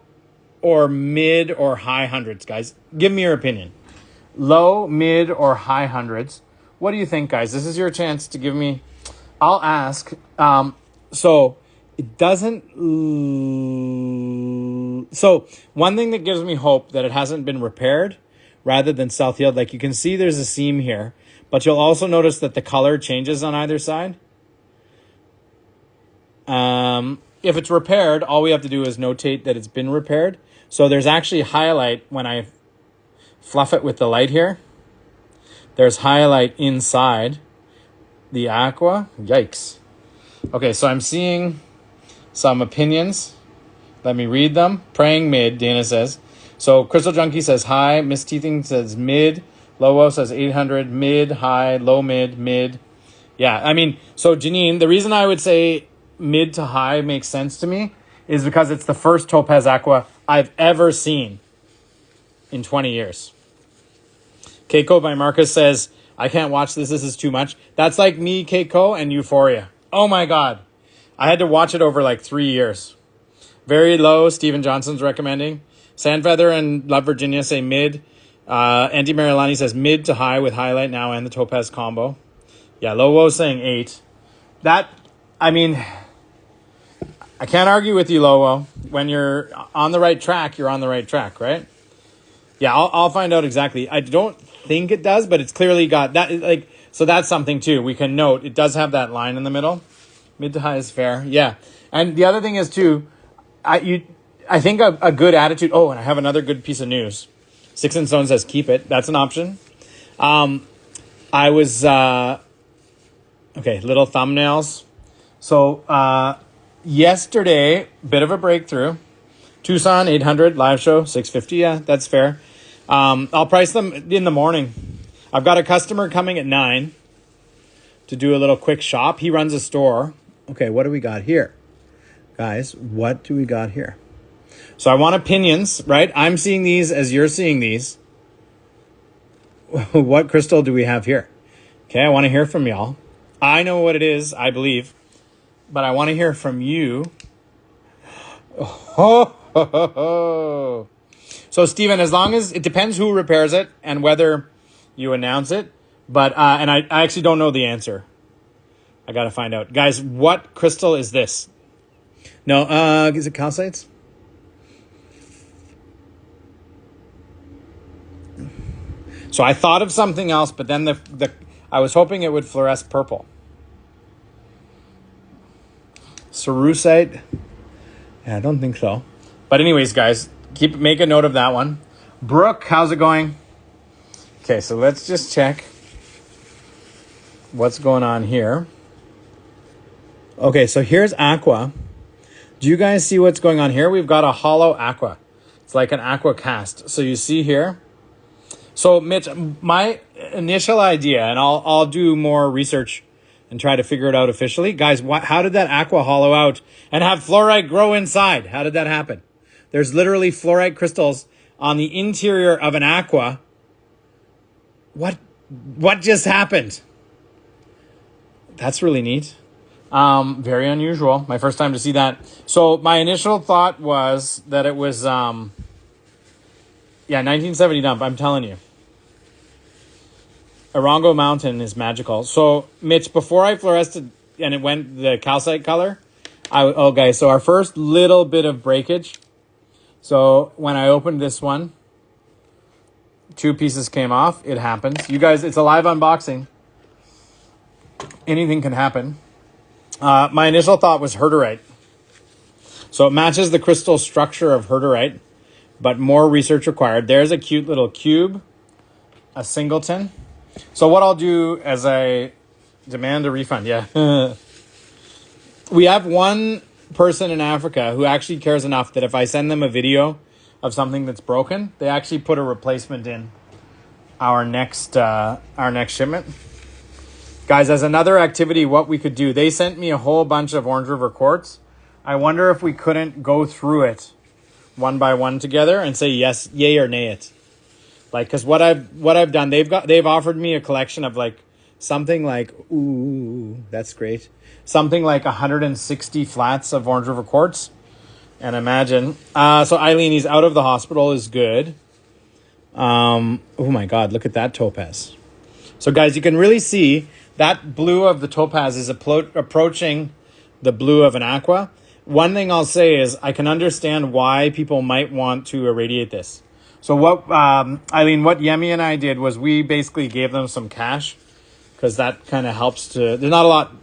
A: or mid or high hundreds, guys? Give me your opinion. Low, mid, or high hundreds. What do you think, guys? This is your chance to give me. I'll ask. So it doesn't. So one thing that gives me hope that it hasn't been repaired rather than self-healed. Like you can see there's a seam here, but you'll also notice that the color changes on either side. If it's repaired, all we have to do is notate that it's been repaired. So there's actually highlight when I fluff it with the light here. There's highlight inside the aqua. Yikes. Okay, so I'm seeing some opinions. Let me read them. Praying mid, Dana says. So Crystal Junkie says high. Miss Teething says mid. Lowo says 800. Mid, high, low, mid, mid. Yeah, I mean, so Janine, the reason I would say mid to high makes sense to me is because it's the first Topaz Aqua I've ever seen in 20 years. Keiko by Marcus says, I can't watch this. This is too much. That's like me, Keiko, and Euphoria. Oh my God. I had to watch it over like 3 years. Very low. Steven Johnson's recommending. Sandfeather and Love Virginia say mid. Auntie Marilani says mid to high with highlight now and the Topaz combo. Yeah, Lowo saying 8. That, I mean, I can't argue with you, Lowo. When you're on the right track, you're on the right track, right? Yeah, I'll find out exactly. I don't think it does, but it's clearly got that. Like, so that's something too. We can note it does have that line in the middle. Mid to high is fair. Yeah, and the other thing is too, I think a good attitude. Oh, and I have another good piece of news. Six and Stone says keep it. That's an option. I was okay. Little thumbnails. So yesterday, bit of a breakthrough. Tucson 800 live show 650. Yeah, that's fair. I'll price them in the morning. I've got a customer coming at 9 to do a little quick shop. He runs a store. Okay, what do we got here? Guys, what do we got here? So I want opinions, right? I'm seeing these as you're seeing these. What crystal do we have here? Okay, I want to hear from y'all. I know what it is, I believe. But I want to hear from you. Oh. So, Steven, as long as it depends who repairs it and whether you announce it. But, and I actually don't know the answer. I got to find out. Guys, what crystal is this? No, is it calcites? So I thought of something else, but then I was hoping it would fluoresce purple. Cerussite? Yeah, I don't think so. But anyways, guys, make a note of that one. Brooke, how's it going? Okay, so let's just check what's going on here. Okay, so here's aqua. Do you guys see what's going on here? We've got a hollow aqua. It's like an aqua cast. So you see here. So Mitch, my initial idea, and I'll do more research and try to figure it out officially. Guys, how did that aqua hollow out and have fluorite grow inside? How did that happen? There's literally fluorite crystals on the interior of an aqua. What just happened? That's really neat. Very unusual. My first time to see that. So my initial thought was that it was, 1970 dump, I'm telling you. Arongo Mountain is magical. So, Mitch, before I fluoresced and it went the calcite color, so our first little bit of breakage. So, when I opened this one, 2 pieces came off. It happens. You guys, it's a live unboxing. Anything can happen. My initial thought was herderite. So, it matches the crystal structure of herderite, but more research required. There's a cute little cube, a singleton. So what I'll do as I demand a refund, we have one person in Africa who actually cares enough that if I send them a video of something that's broken, they actually put a replacement in our next shipment. Guys, as another activity, what we could do, they sent me a whole bunch of Orange River quartz. I wonder if we couldn't go through it one by one together and say yes, yay or nay it. Like, because what I've done, they've offered me a collection of like something like, ooh, that's great, something like 160 flats of Orange River Quartz. And imagine, so Eileen, he's out of the hospital, is good. Oh my God, look at that topaz. So guys, you can really see that blue of the topaz is approaching the blue of an aqua. One thing I'll say is I can understand why people might want to irradiate this. So what, Eileen, what Yemi and I did was we basically gave them some cash because that kind of helps to, there's not a lot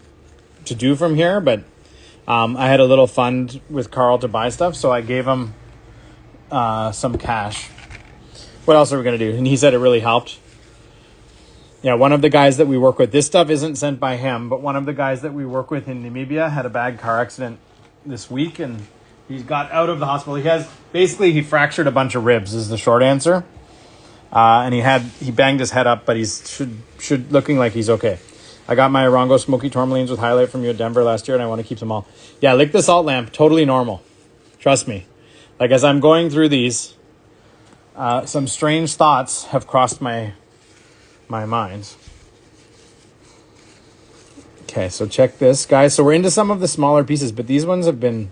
A: to do from here, but I had a little fund with Carl to buy stuff. So I gave him some cash. What else are we going to do? And he said it really helped. Yeah, one of the guys that we work with, this stuff isn't sent by him, but one of the guys that we work with in Namibia had a bad car accident this week, and he's got out of the hospital. He fractured a bunch of ribs is the short answer. And he banged his head up, but he's should looking like he's okay. I got my Orongo Smoky Tourmalines with highlight from you at Denver last year, and I want to keep them all. Yeah, lick the salt lamp, totally normal. Trust me. Like, as I'm going through these, some strange thoughts have crossed my mind. Okay, so check this, guys. So we're into some of the smaller pieces, but these ones have been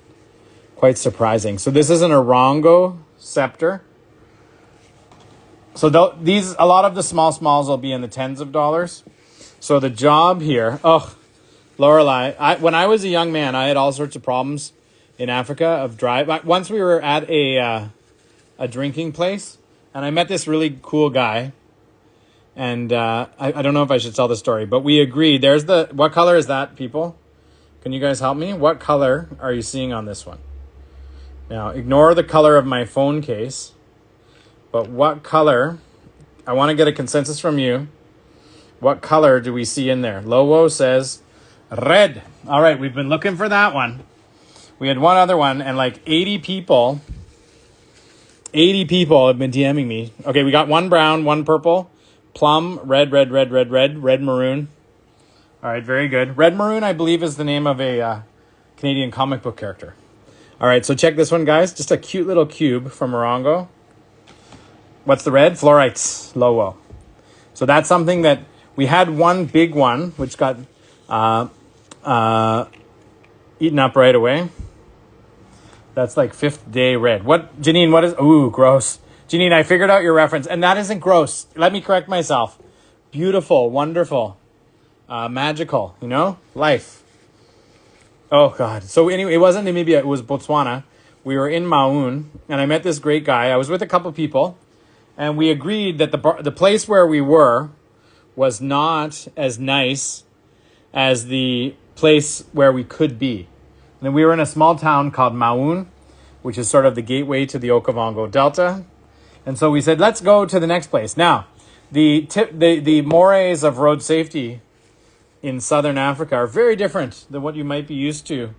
A: quite surprising. So this is an Orongo scepter. So a lot of the smalls will be in the tens of dollars. So the job here, Lorelei, when I was a young man, I had all sorts of problems in Africa of drive. Once we were at a drinking place, and I met this really cool guy. And I don't know if I should tell the story, but we agreed. What color is that, people? Can you guys help me? What color are you seeing on this one? Now, ignore the color of my phone case. But what color? I want to get a consensus from you. What color do we see in there? Lowo says red. All right, we've been looking for that one. We had one other one, and like 80 people have been DMing me. Okay, we got one brown, one purple. Plum, red, maroon. All right, very good. Red Maroon, I believe, is the name of a Canadian comic book character. All right, so check this one, guys. Just a cute little cube from Orongo. What's the red? Fluorites, Lowo. So that's something that we had one big one, which got eaten up right away. That's like 5th day red. Janine, what is, ooh, gross. Janine, I figured out your reference, and that isn't gross. Let me correct myself. Beautiful, wonderful, magical, life. Oh, God. So anyway, it wasn't Namibia. It was Botswana. We were in Maun, and I met this great guy. I was with a couple people, and we agreed that the place where we were was not as nice as the place where we could be. And then we were in a small town called Maun, which is sort of the gateway to the Okavango Delta. And so we said, let's go to the next place. Now, the mores of road safety in southern Africa are very different than what you might be used to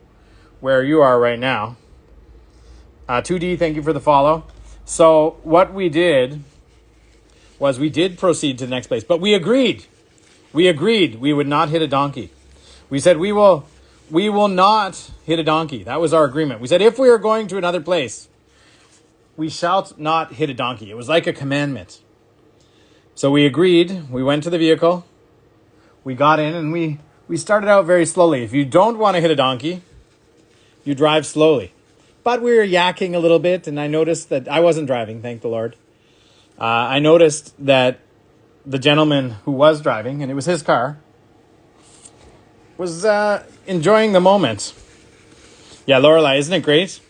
A: where you are right now. 2D, thank you for the follow. So what we did was we did proceed to the next place, but we agreed we would not hit a donkey. We said we will not hit a donkey. That was our agreement. We said if we are going to another place, we shall not hit a donkey. It was like a commandment. So we agreed. We went to the vehicle. We got in, and we started out very slowly. If you don't want to hit a donkey, you drive slowly. But we were yakking a little bit, and I noticed that I wasn't driving, thank the Lord. I noticed that the gentleman who was driving, and it was his car, was enjoying the moment. Yeah, Lorelei, isn't it great?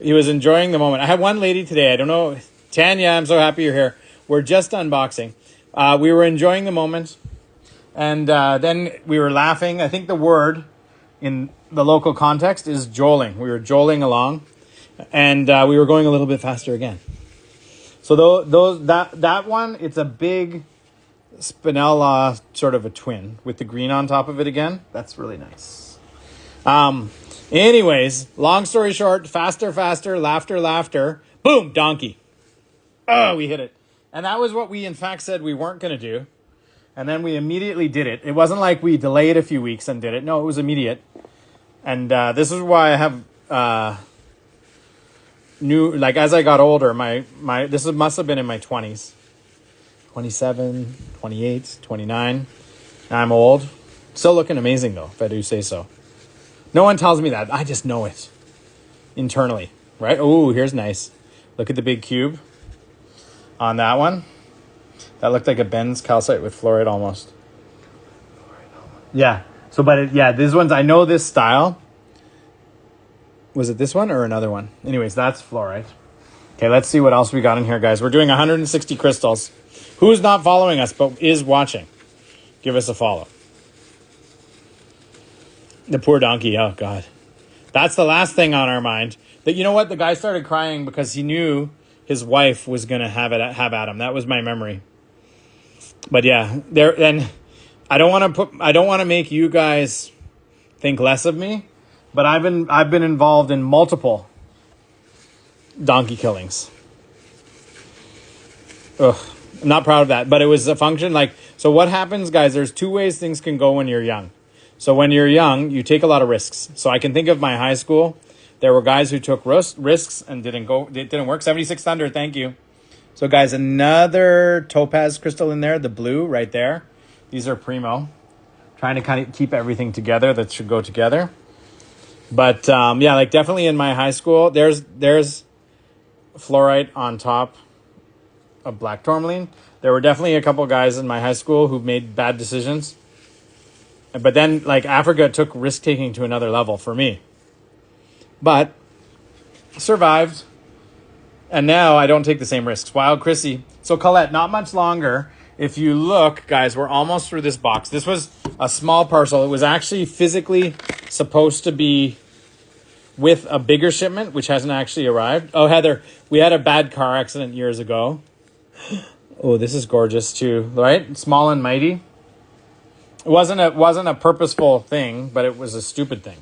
A: He was enjoying the moment. I had one lady today. I don't know. Tanya, I'm so happy you're here. We're just unboxing. We were enjoying the moment. And then we were laughing. I think the word in the local context is joling. We were joling along. And we were going a little bit faster again. So that one, it's a big Spinella sort of a twin with the green on top of it again. That's really nice. Anyways, long story short, faster, laughter, boom, donkey. Oh, we hit it. And that was what we, in fact, said we weren't going to do. And then we immediately did it. It wasn't like we delayed a few weeks and did it. No, it was immediate. And this is why I have like as I got older, this must have been in my 20s. 27, 28, 29. I'm old. Still looking amazing though, if I do say so. No one tells me that. I just know it internally, right? Oh, here's nice. Look at the big cube on that one. That looked like a Benz calcite with fluorite almost. Yeah. So, these ones, I know this style. Was it this one or another one? Anyways, that's fluorite. Okay, let's see what else we got in here, guys. We're doing 160 crystals. Who's not following us but is watching? Give us a follow. The poor donkey. Oh, God. That's the last thing on our mind. That, you know what? The guy started crying because he knew his wife was going to have at him. That was my memory. But yeah, and I don't want to make you guys think less of me, but I've been involved in multiple donkey killings. Ugh, I'm not proud of that, but it was a function so what happens, guys, there's two ways things can go when you're young. So when you're young, you take a lot of risks. So I can think of my high school. There were guys who took risks and it didn't work. 76 Thunder, thank you. So guys, another topaz crystal in there, the blue right there. These are primo. Trying to kind of keep everything together that should go together. But definitely in my high school, there's fluorite on top of black tourmaline. There were definitely a couple guys in my high school who made bad decisions. But then Africa took risk taking to another level for me. But survived. And now I don't take the same risks. Wild Chrissy. So Colette, not much longer. If you look, guys, we're almost through this box. This was a small parcel. It was actually physically supposed to be with a bigger shipment, which hasn't actually arrived. Oh, Heather, we had a bad car accident years ago. Oh, this is gorgeous too, right? Small and mighty. It wasn't a purposeful thing, but it was a stupid thing.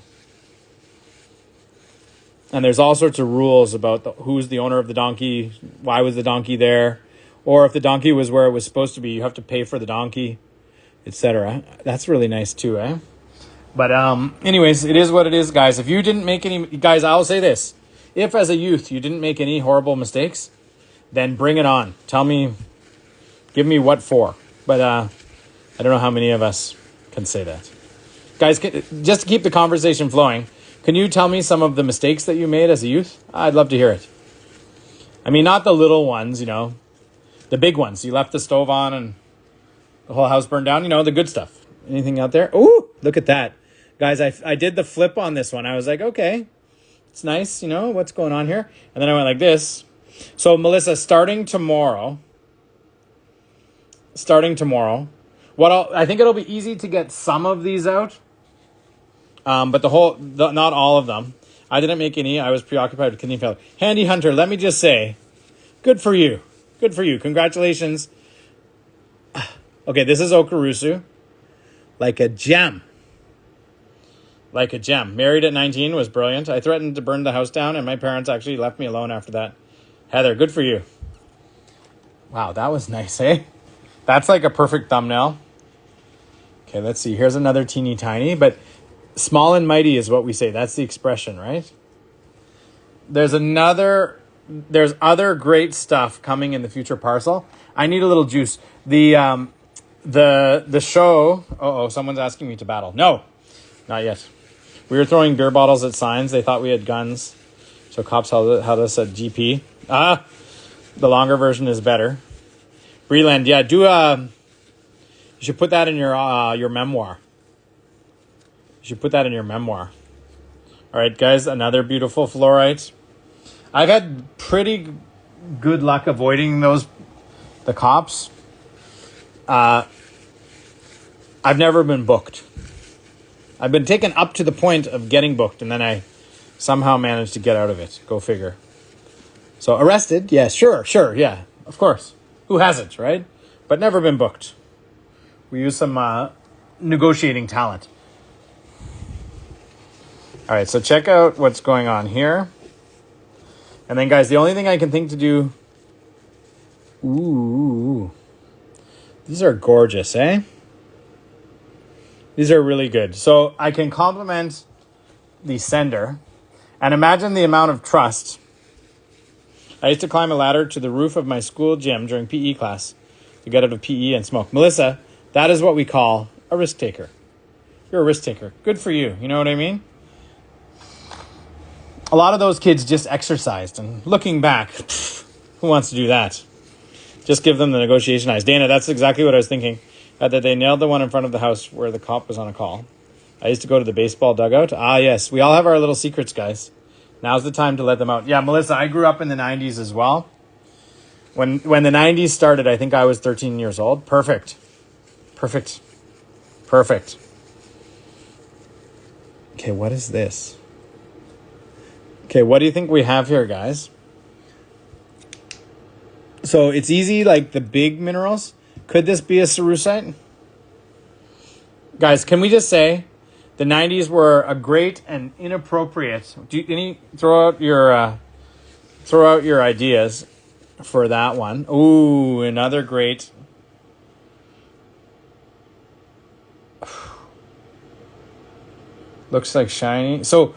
A: And there's all sorts of rules about who's the owner of the donkey, why was the donkey there, or if the donkey was where it was supposed to be, you have to pay for the donkey, etc. That's really nice too, eh? But anyways, it is what it is, guys. If you didn't make any, guys, I'll say this. If as a youth you didn't make any horrible mistakes, then bring it on. Tell me, give me what for. But I don't know how many of us can say that. Guys, just to keep the conversation flowing, can you tell me some of the mistakes that you made as a youth? I'd love to hear it. I mean, not the little ones, the big ones. You left the stove on and the whole house burned down, the good stuff. Anything out there? Oh, look at that. Guys, I did the flip on this one. I was like, okay, it's nice, what's going on here? And then I went like this. So, Melissa, starting tomorrow, I think it'll be easy to get some of these out. But not all of them. I didn't make any. I was preoccupied with kidney failure. Handy Hunter, let me just say, good for you. Good for you. Congratulations. Okay, this is Okurusu. Like a gem. Like a gem. Married at 19 was brilliant. I threatened to burn the house down, and my parents actually left me alone after that. Heather, good for you. Wow, that was nice, eh? That's like a perfect thumbnail. Okay, let's see. Here's another teeny tiny, but small and mighty is what we say. That's the expression, right? There's other great stuff coming in the future parcel. I need a little juice. The show. Someone's asking me to battle. No, not yet. We were throwing beer bottles at signs. They thought we had guns, so cops held us at GP. The longer version is better. Breland, yeah, you should put that in your memoir. You should put that in your memoir. All right, guys, another beautiful fluorite. I've had pretty good luck avoiding the cops. I've never been booked. I've been taken up to the point of getting booked, and then I somehow managed to get out of it. Go figure. So arrested? Yeah, sure, yeah, of course. Who hasn't, right? But never been booked. We use some negotiating talent. All right, so check out what's going on here. And then, guys, the only thing I can think to do... Ooh. These are gorgeous, eh? These are really good. So I can compliment the sender. And imagine the amount of trust I used to climb a ladder to the roof of my school gym during PE class to get out of PE and smoke. Melissa, that is what we call a risk taker. You're a risk taker. Good for you. You know what I mean? A lot of those kids just exercised. And looking back, who wants to do that? Just give them the negotiation eyes. Dana, that's exactly what I was thinking. That they nailed the one in front of the house where the cop was on a call. I used to go to the baseball dugout. Ah, yes. We all have our little secrets, guys. Now's the time to let them out. Yeah, Melissa, I grew up in the 90s as well. When the 90s started, I think I was 13 years old. Perfect. Okay, what is this? Okay, what do you think we have here, guys? So it's easy, like the big minerals. Could this be a cerussite? Guys, can we just say the 90s were a great and inappropriate. Throw out your ideas for that one. Ooh, another great. Looks like shiny. So,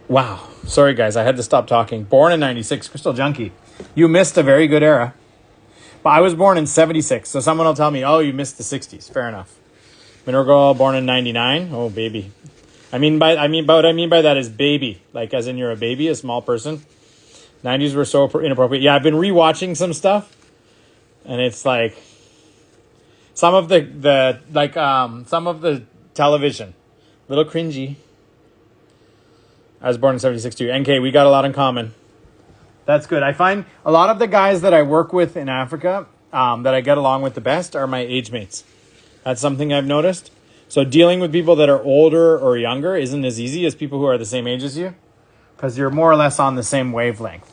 A: wow. Sorry, guys. I had to stop talking. Born in 96. Crystal Junkie. You missed a very good era. But I was born in 76. So someone will tell me, oh, you missed the 60s. Fair enough. Mineral Girl, born in 99. Oh, baby. What I mean by that is baby. Like, as in you're a baby, a small person. 90s were so inappropriate. Yeah, I've been rewatching some stuff. And it's like... Some of the television. A little cringy. I was born in 76 too. NK, we got a lot in common. That's good. I find a lot of the guys that I work with in Africa that I get along with the best are my age mates. That's something I've noticed. So dealing with people that are older or younger isn't as easy as people who are the same age as you, because you're more or less on the same wavelength.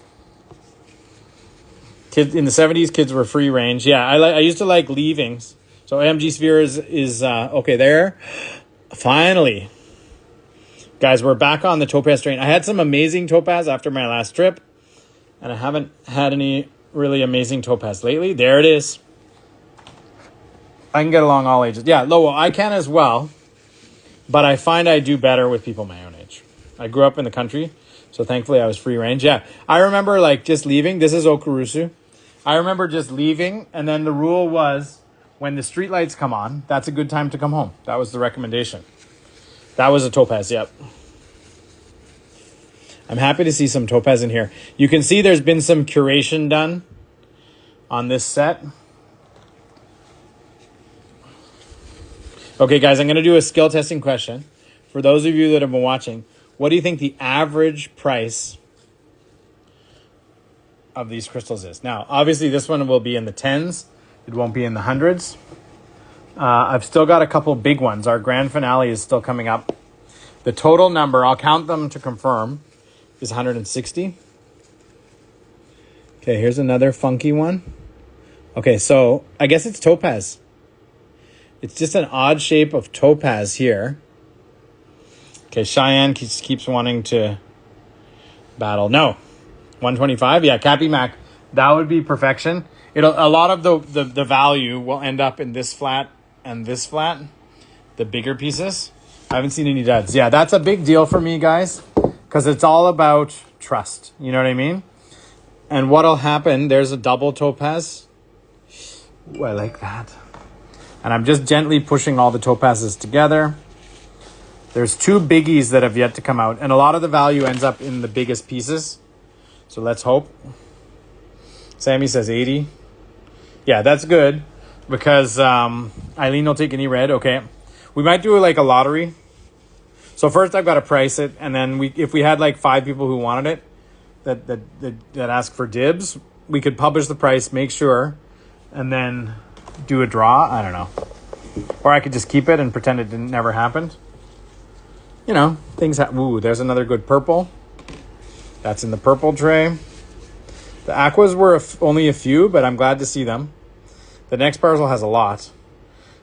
A: Kids in the 70s, kids were free range. Yeah, I used to like leavings. So AMG Sphere is okay there. Finally. Guys, we're back on the topaz train. I had some amazing topaz after my last trip, and I haven't had any really amazing topaz lately. There it is. I can get along all ages. Yeah, Lowell, I can as well, but I find I do better with people my own age. I grew up in the country, so thankfully I was free range. Yeah, I remember like just leaving. This is Okurusu. I remember just leaving, and then the rule was when the street lights come on, that's a good time to come home. That was the recommendation. That was a topaz, yep. I'm happy to see some topaz in here. You can see there's been some curation done on this set. Okay, guys, I'm going to do a skill testing question. For those of you that have been watching, what do you think the average price of these crystals is? Now, obviously, this one will be in the tens. It won't be in the hundreds. I've still got a couple big ones. Our grand finale is still coming up. The total number, I'll count them to confirm, is 160. Okay, here's another funky one. Okay, so I guess it's topaz. It's just an odd shape of topaz here. Okay, Cheyenne keeps wanting to battle. No, 125. Yeah, Cappy Mac. That would be perfection. A lot of the value will end up in this flat and this flat, the bigger pieces. I haven't seen any duds. Yeah, that's a big deal for me, guys, because it's all about trust. You know what I mean? And what'll happen, there's a double topaz. Ooh, I like that. And I'm just gently pushing all the topazes together. There's two biggies that have yet to come out, and a lot of the value ends up in the biggest pieces. So let's hope. Sammy says 80. Yeah, that's good because Eileen will take any red. Okay. We might do like a lottery. So first I've got to price it, and then if we had like 5 people who wanted it that ask for dibs, we could publish the price, make sure, and then do a draw. I don't know. Or I could just keep it and pretend it never happened. You know, things ooh, there's another good purple. That's in the purple tray. The aquas were only a few, but I'm glad to see them. The next parcel has a lot.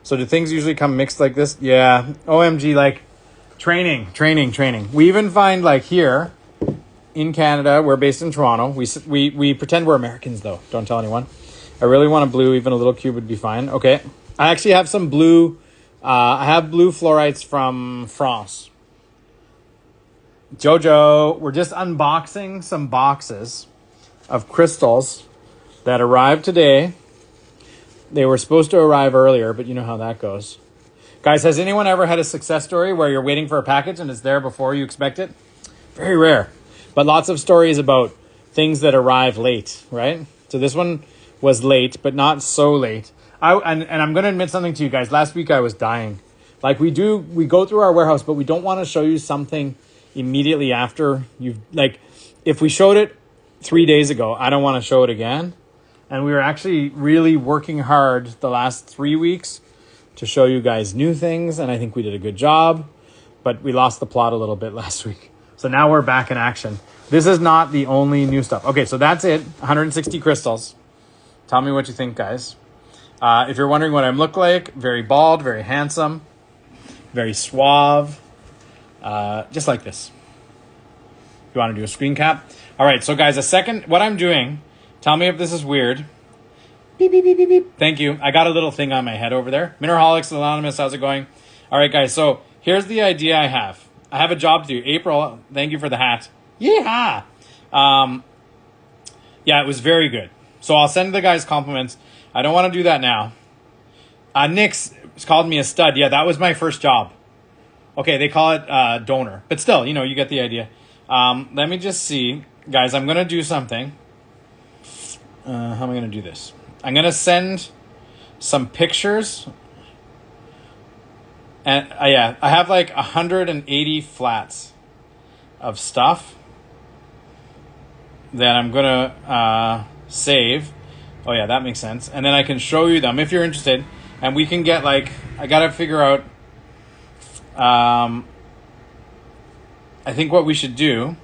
A: So do things usually come mixed like this? Yeah. OMG, like training. We even find like here in Canada, we're based in Toronto. We pretend we're Americans though. Don't tell anyone. I really want a blue. Even a little cube would be fine. Okay. I actually have some blue. I have blue fluorites from France. Jojo, we're just unboxing some boxes of crystals that arrived today. They were supposed to arrive earlier, but you know how that goes. Guys, has anyone ever had a success story where you're waiting for a package and it's there before you expect it? Very rare. But lots of stories about things that arrive late, right? So this one was late, but not so late. And I'm going to admit something to you guys. Last week I was dying. Like we go through our warehouse, but we don't want to show you something immediately after you've, like, if we showed it 3 days ago, I don't want to show it again. And we were actually really working hard the last 3 weeks to show you guys new things. And I think we did a good job, but we lost the plot a little bit last week. So now we're back in action. This is not the only new stuff. Okay, so that's it. 160 crystals. Tell me what you think, guys. If you're wondering what I look like, very bald, very handsome, very suave, just like this. You want to do a screen cap? All right, so guys, what I'm doing, tell me if this is weird. Beep, beep, beep, beep, beep. Thank you. I got a little thing on my head over there. Mineraholics Anonymous, how's it going? All right, guys, so here's the idea I have. I have a job to do. April, thank you for the hat. Yeah. Yeah, it was very good. So I'll send the guys compliments. I don't want to do that now. Nick's called me a stud. Yeah, that was my first job. Okay, they call it donor. But still, you get the idea. Let me just see. Guys, I'm going to do something. How am I going to do this? I'm going to send some pictures. And yeah, I have like 180 flats of stuff that I'm going to save. Oh yeah, that makes sense. And then I can show you them if you're interested. And we can get I got to figure out, I think what we should do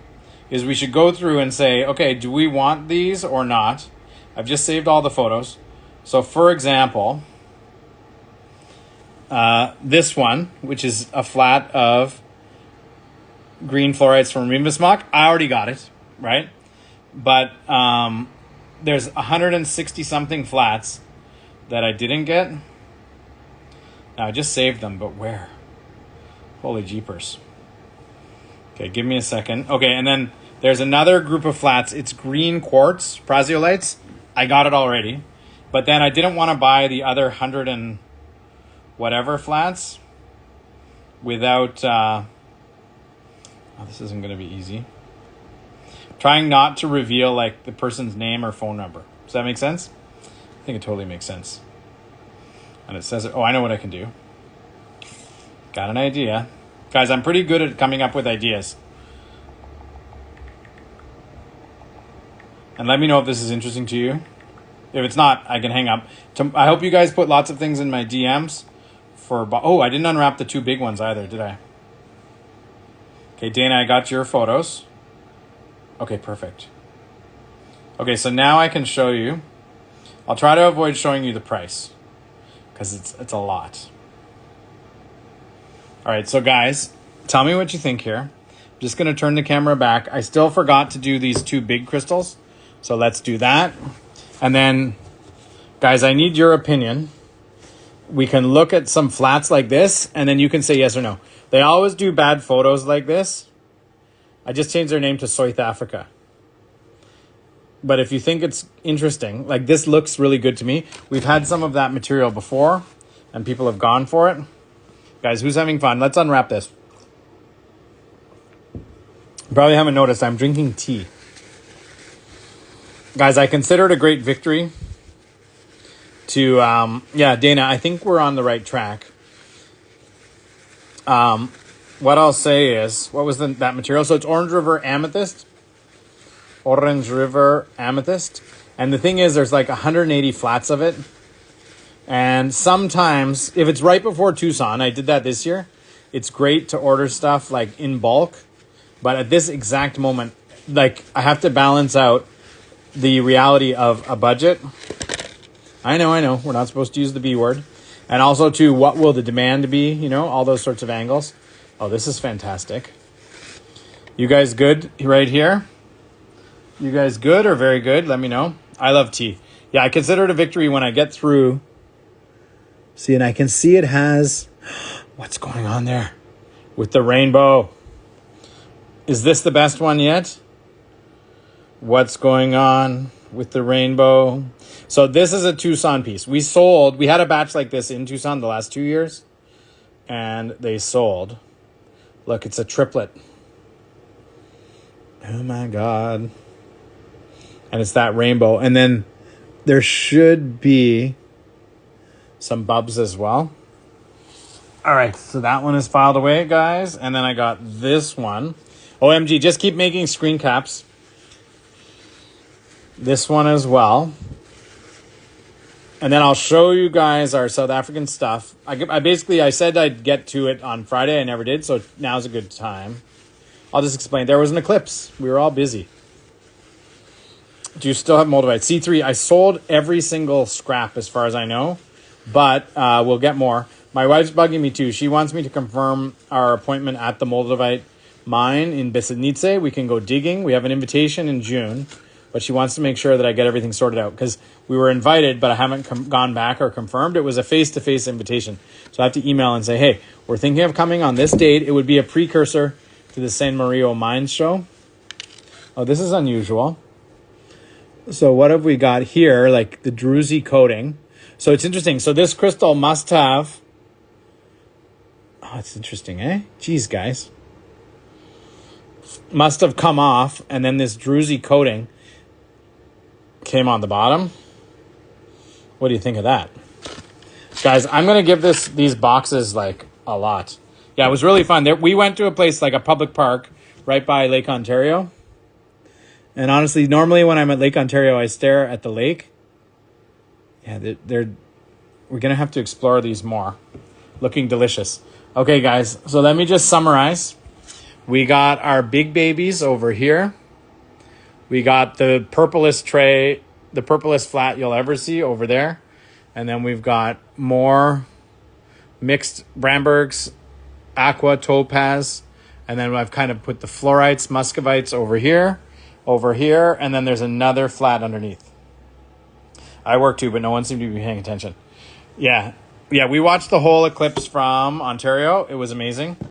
A: is we should go through and say, okay, do we want these or not? I've just saved all the photos. So for example, this one, which is a flat of green fluorites from Rimbusmach, I already got it, right? But there's 160 something flats that I didn't get. Now I just saved them, but where? Holy jeepers. Okay, give me a second. Okay, and then there's another group of flats. It's green quartz, praziolites. I got it already. But then I didn't want to buy the other 100 and whatever flats without... this isn't going to be easy. Trying not to reveal the person's name or phone number. Does that make sense? I think it totally makes sense. And it says it. Oh, I know what I can do. Got an idea. Guys, I'm pretty good at coming up with ideas. And let me know if this is interesting to you. If it's not, I can hang up. I hope you guys put lots of things in my DMs for... Oh, I didn't unwrap the two big ones either, did I? Okay, Dana, I got your photos. Okay, perfect. Okay, so now I can show you. I'll try to avoid showing you the price because it's a lot. All right, so guys, tell me what you think here. I'm just going to turn the camera back. I still forgot to do these two big crystals, so let's do that. And then, guys, I need your opinion. We can look at some flats like this, and then you can say yes or no. They always do bad photos like this. I just changed their name to South Africa. But if you think it's interesting, this looks really good to me. We've had some of that material before, and people have gone for it. Guys, who's having fun? Let's unwrap this. You probably haven't noticed I'm drinking tea. Guys, I consider it a great victory to, yeah, Dana, I think we're on the right track. What I'll say is, what was that material? So it's Orange River Amethyst. Orange River Amethyst. And the thing is, there's 180 flats of it. And sometimes, if it's right before Tucson, I did that this year, it's great to order stuff in bulk. But at this exact moment, I have to balance out the reality of a budget. I know. We're not supposed to use the B word. And also, too, what will the demand be? All those sorts of angles. Oh, this is fantastic. You guys good right here? You guys good or very good? Let me know. I love tea. Yeah, I consider it a victory when I get through. See, and I can see it has... What's going on there? With the rainbow. Is this the best one yet? What's going on with the rainbow? So this is a Tucson piece. We had a batch like this in Tucson the last 2 years, and they sold. Look, it's a triplet. Oh my God. And it's that rainbow. And then there should be some bubs as well. All right, so that one is filed away, guys. And then I got this one. OMG, just keep making screen caps. This one as well. And then I'll show you guys our South African stuff. I said I'd get to it on Friday. I never did, so now's a good time. I'll just explain. There was an eclipse. We were all busy. Do you still have moldavite? C3, I sold every single scrap as far as I know, but we'll get more. My wife's bugging me too. She wants me to confirm our appointment at the moldavite mine in Besednice. We can go digging. We have an invitation in June, but she wants to make sure that I get everything sorted out because we were invited, but I haven't gone back or confirmed. It was a face-to-face invitation. So I have to email and say, hey, we're thinking of coming on this date. It would be a precursor to the San Mario Mines show. Oh, this is unusual. So what have we got here? Like the druzy coating. So it's interesting. So this crystal must have... Oh, it's interesting, eh? Jeez, guys. Must have come off, and then this druzy coating came on the bottom. What do you think of that? Guys, I'm going to give these boxes like a lot. Yeah, it was really fun. We went to a place like a public park right by Lake Ontario. And honestly, normally when I'm at Lake Ontario, I stare at the lake. Yeah, we're going to have to explore these more. Looking delicious. Okay, guys, so let me just summarize. We got our big babies over here. We got the purplest tray, the purplest flat you'll ever see over there. And then we've got more mixed Brandbergs, aqua, topaz. And then I've kind of put the fluorites, muscovites over here, and then there's another flat underneath. I work too, but no one seemed to be paying attention. Yeah, we watched the whole eclipse from Ontario. It was amazing.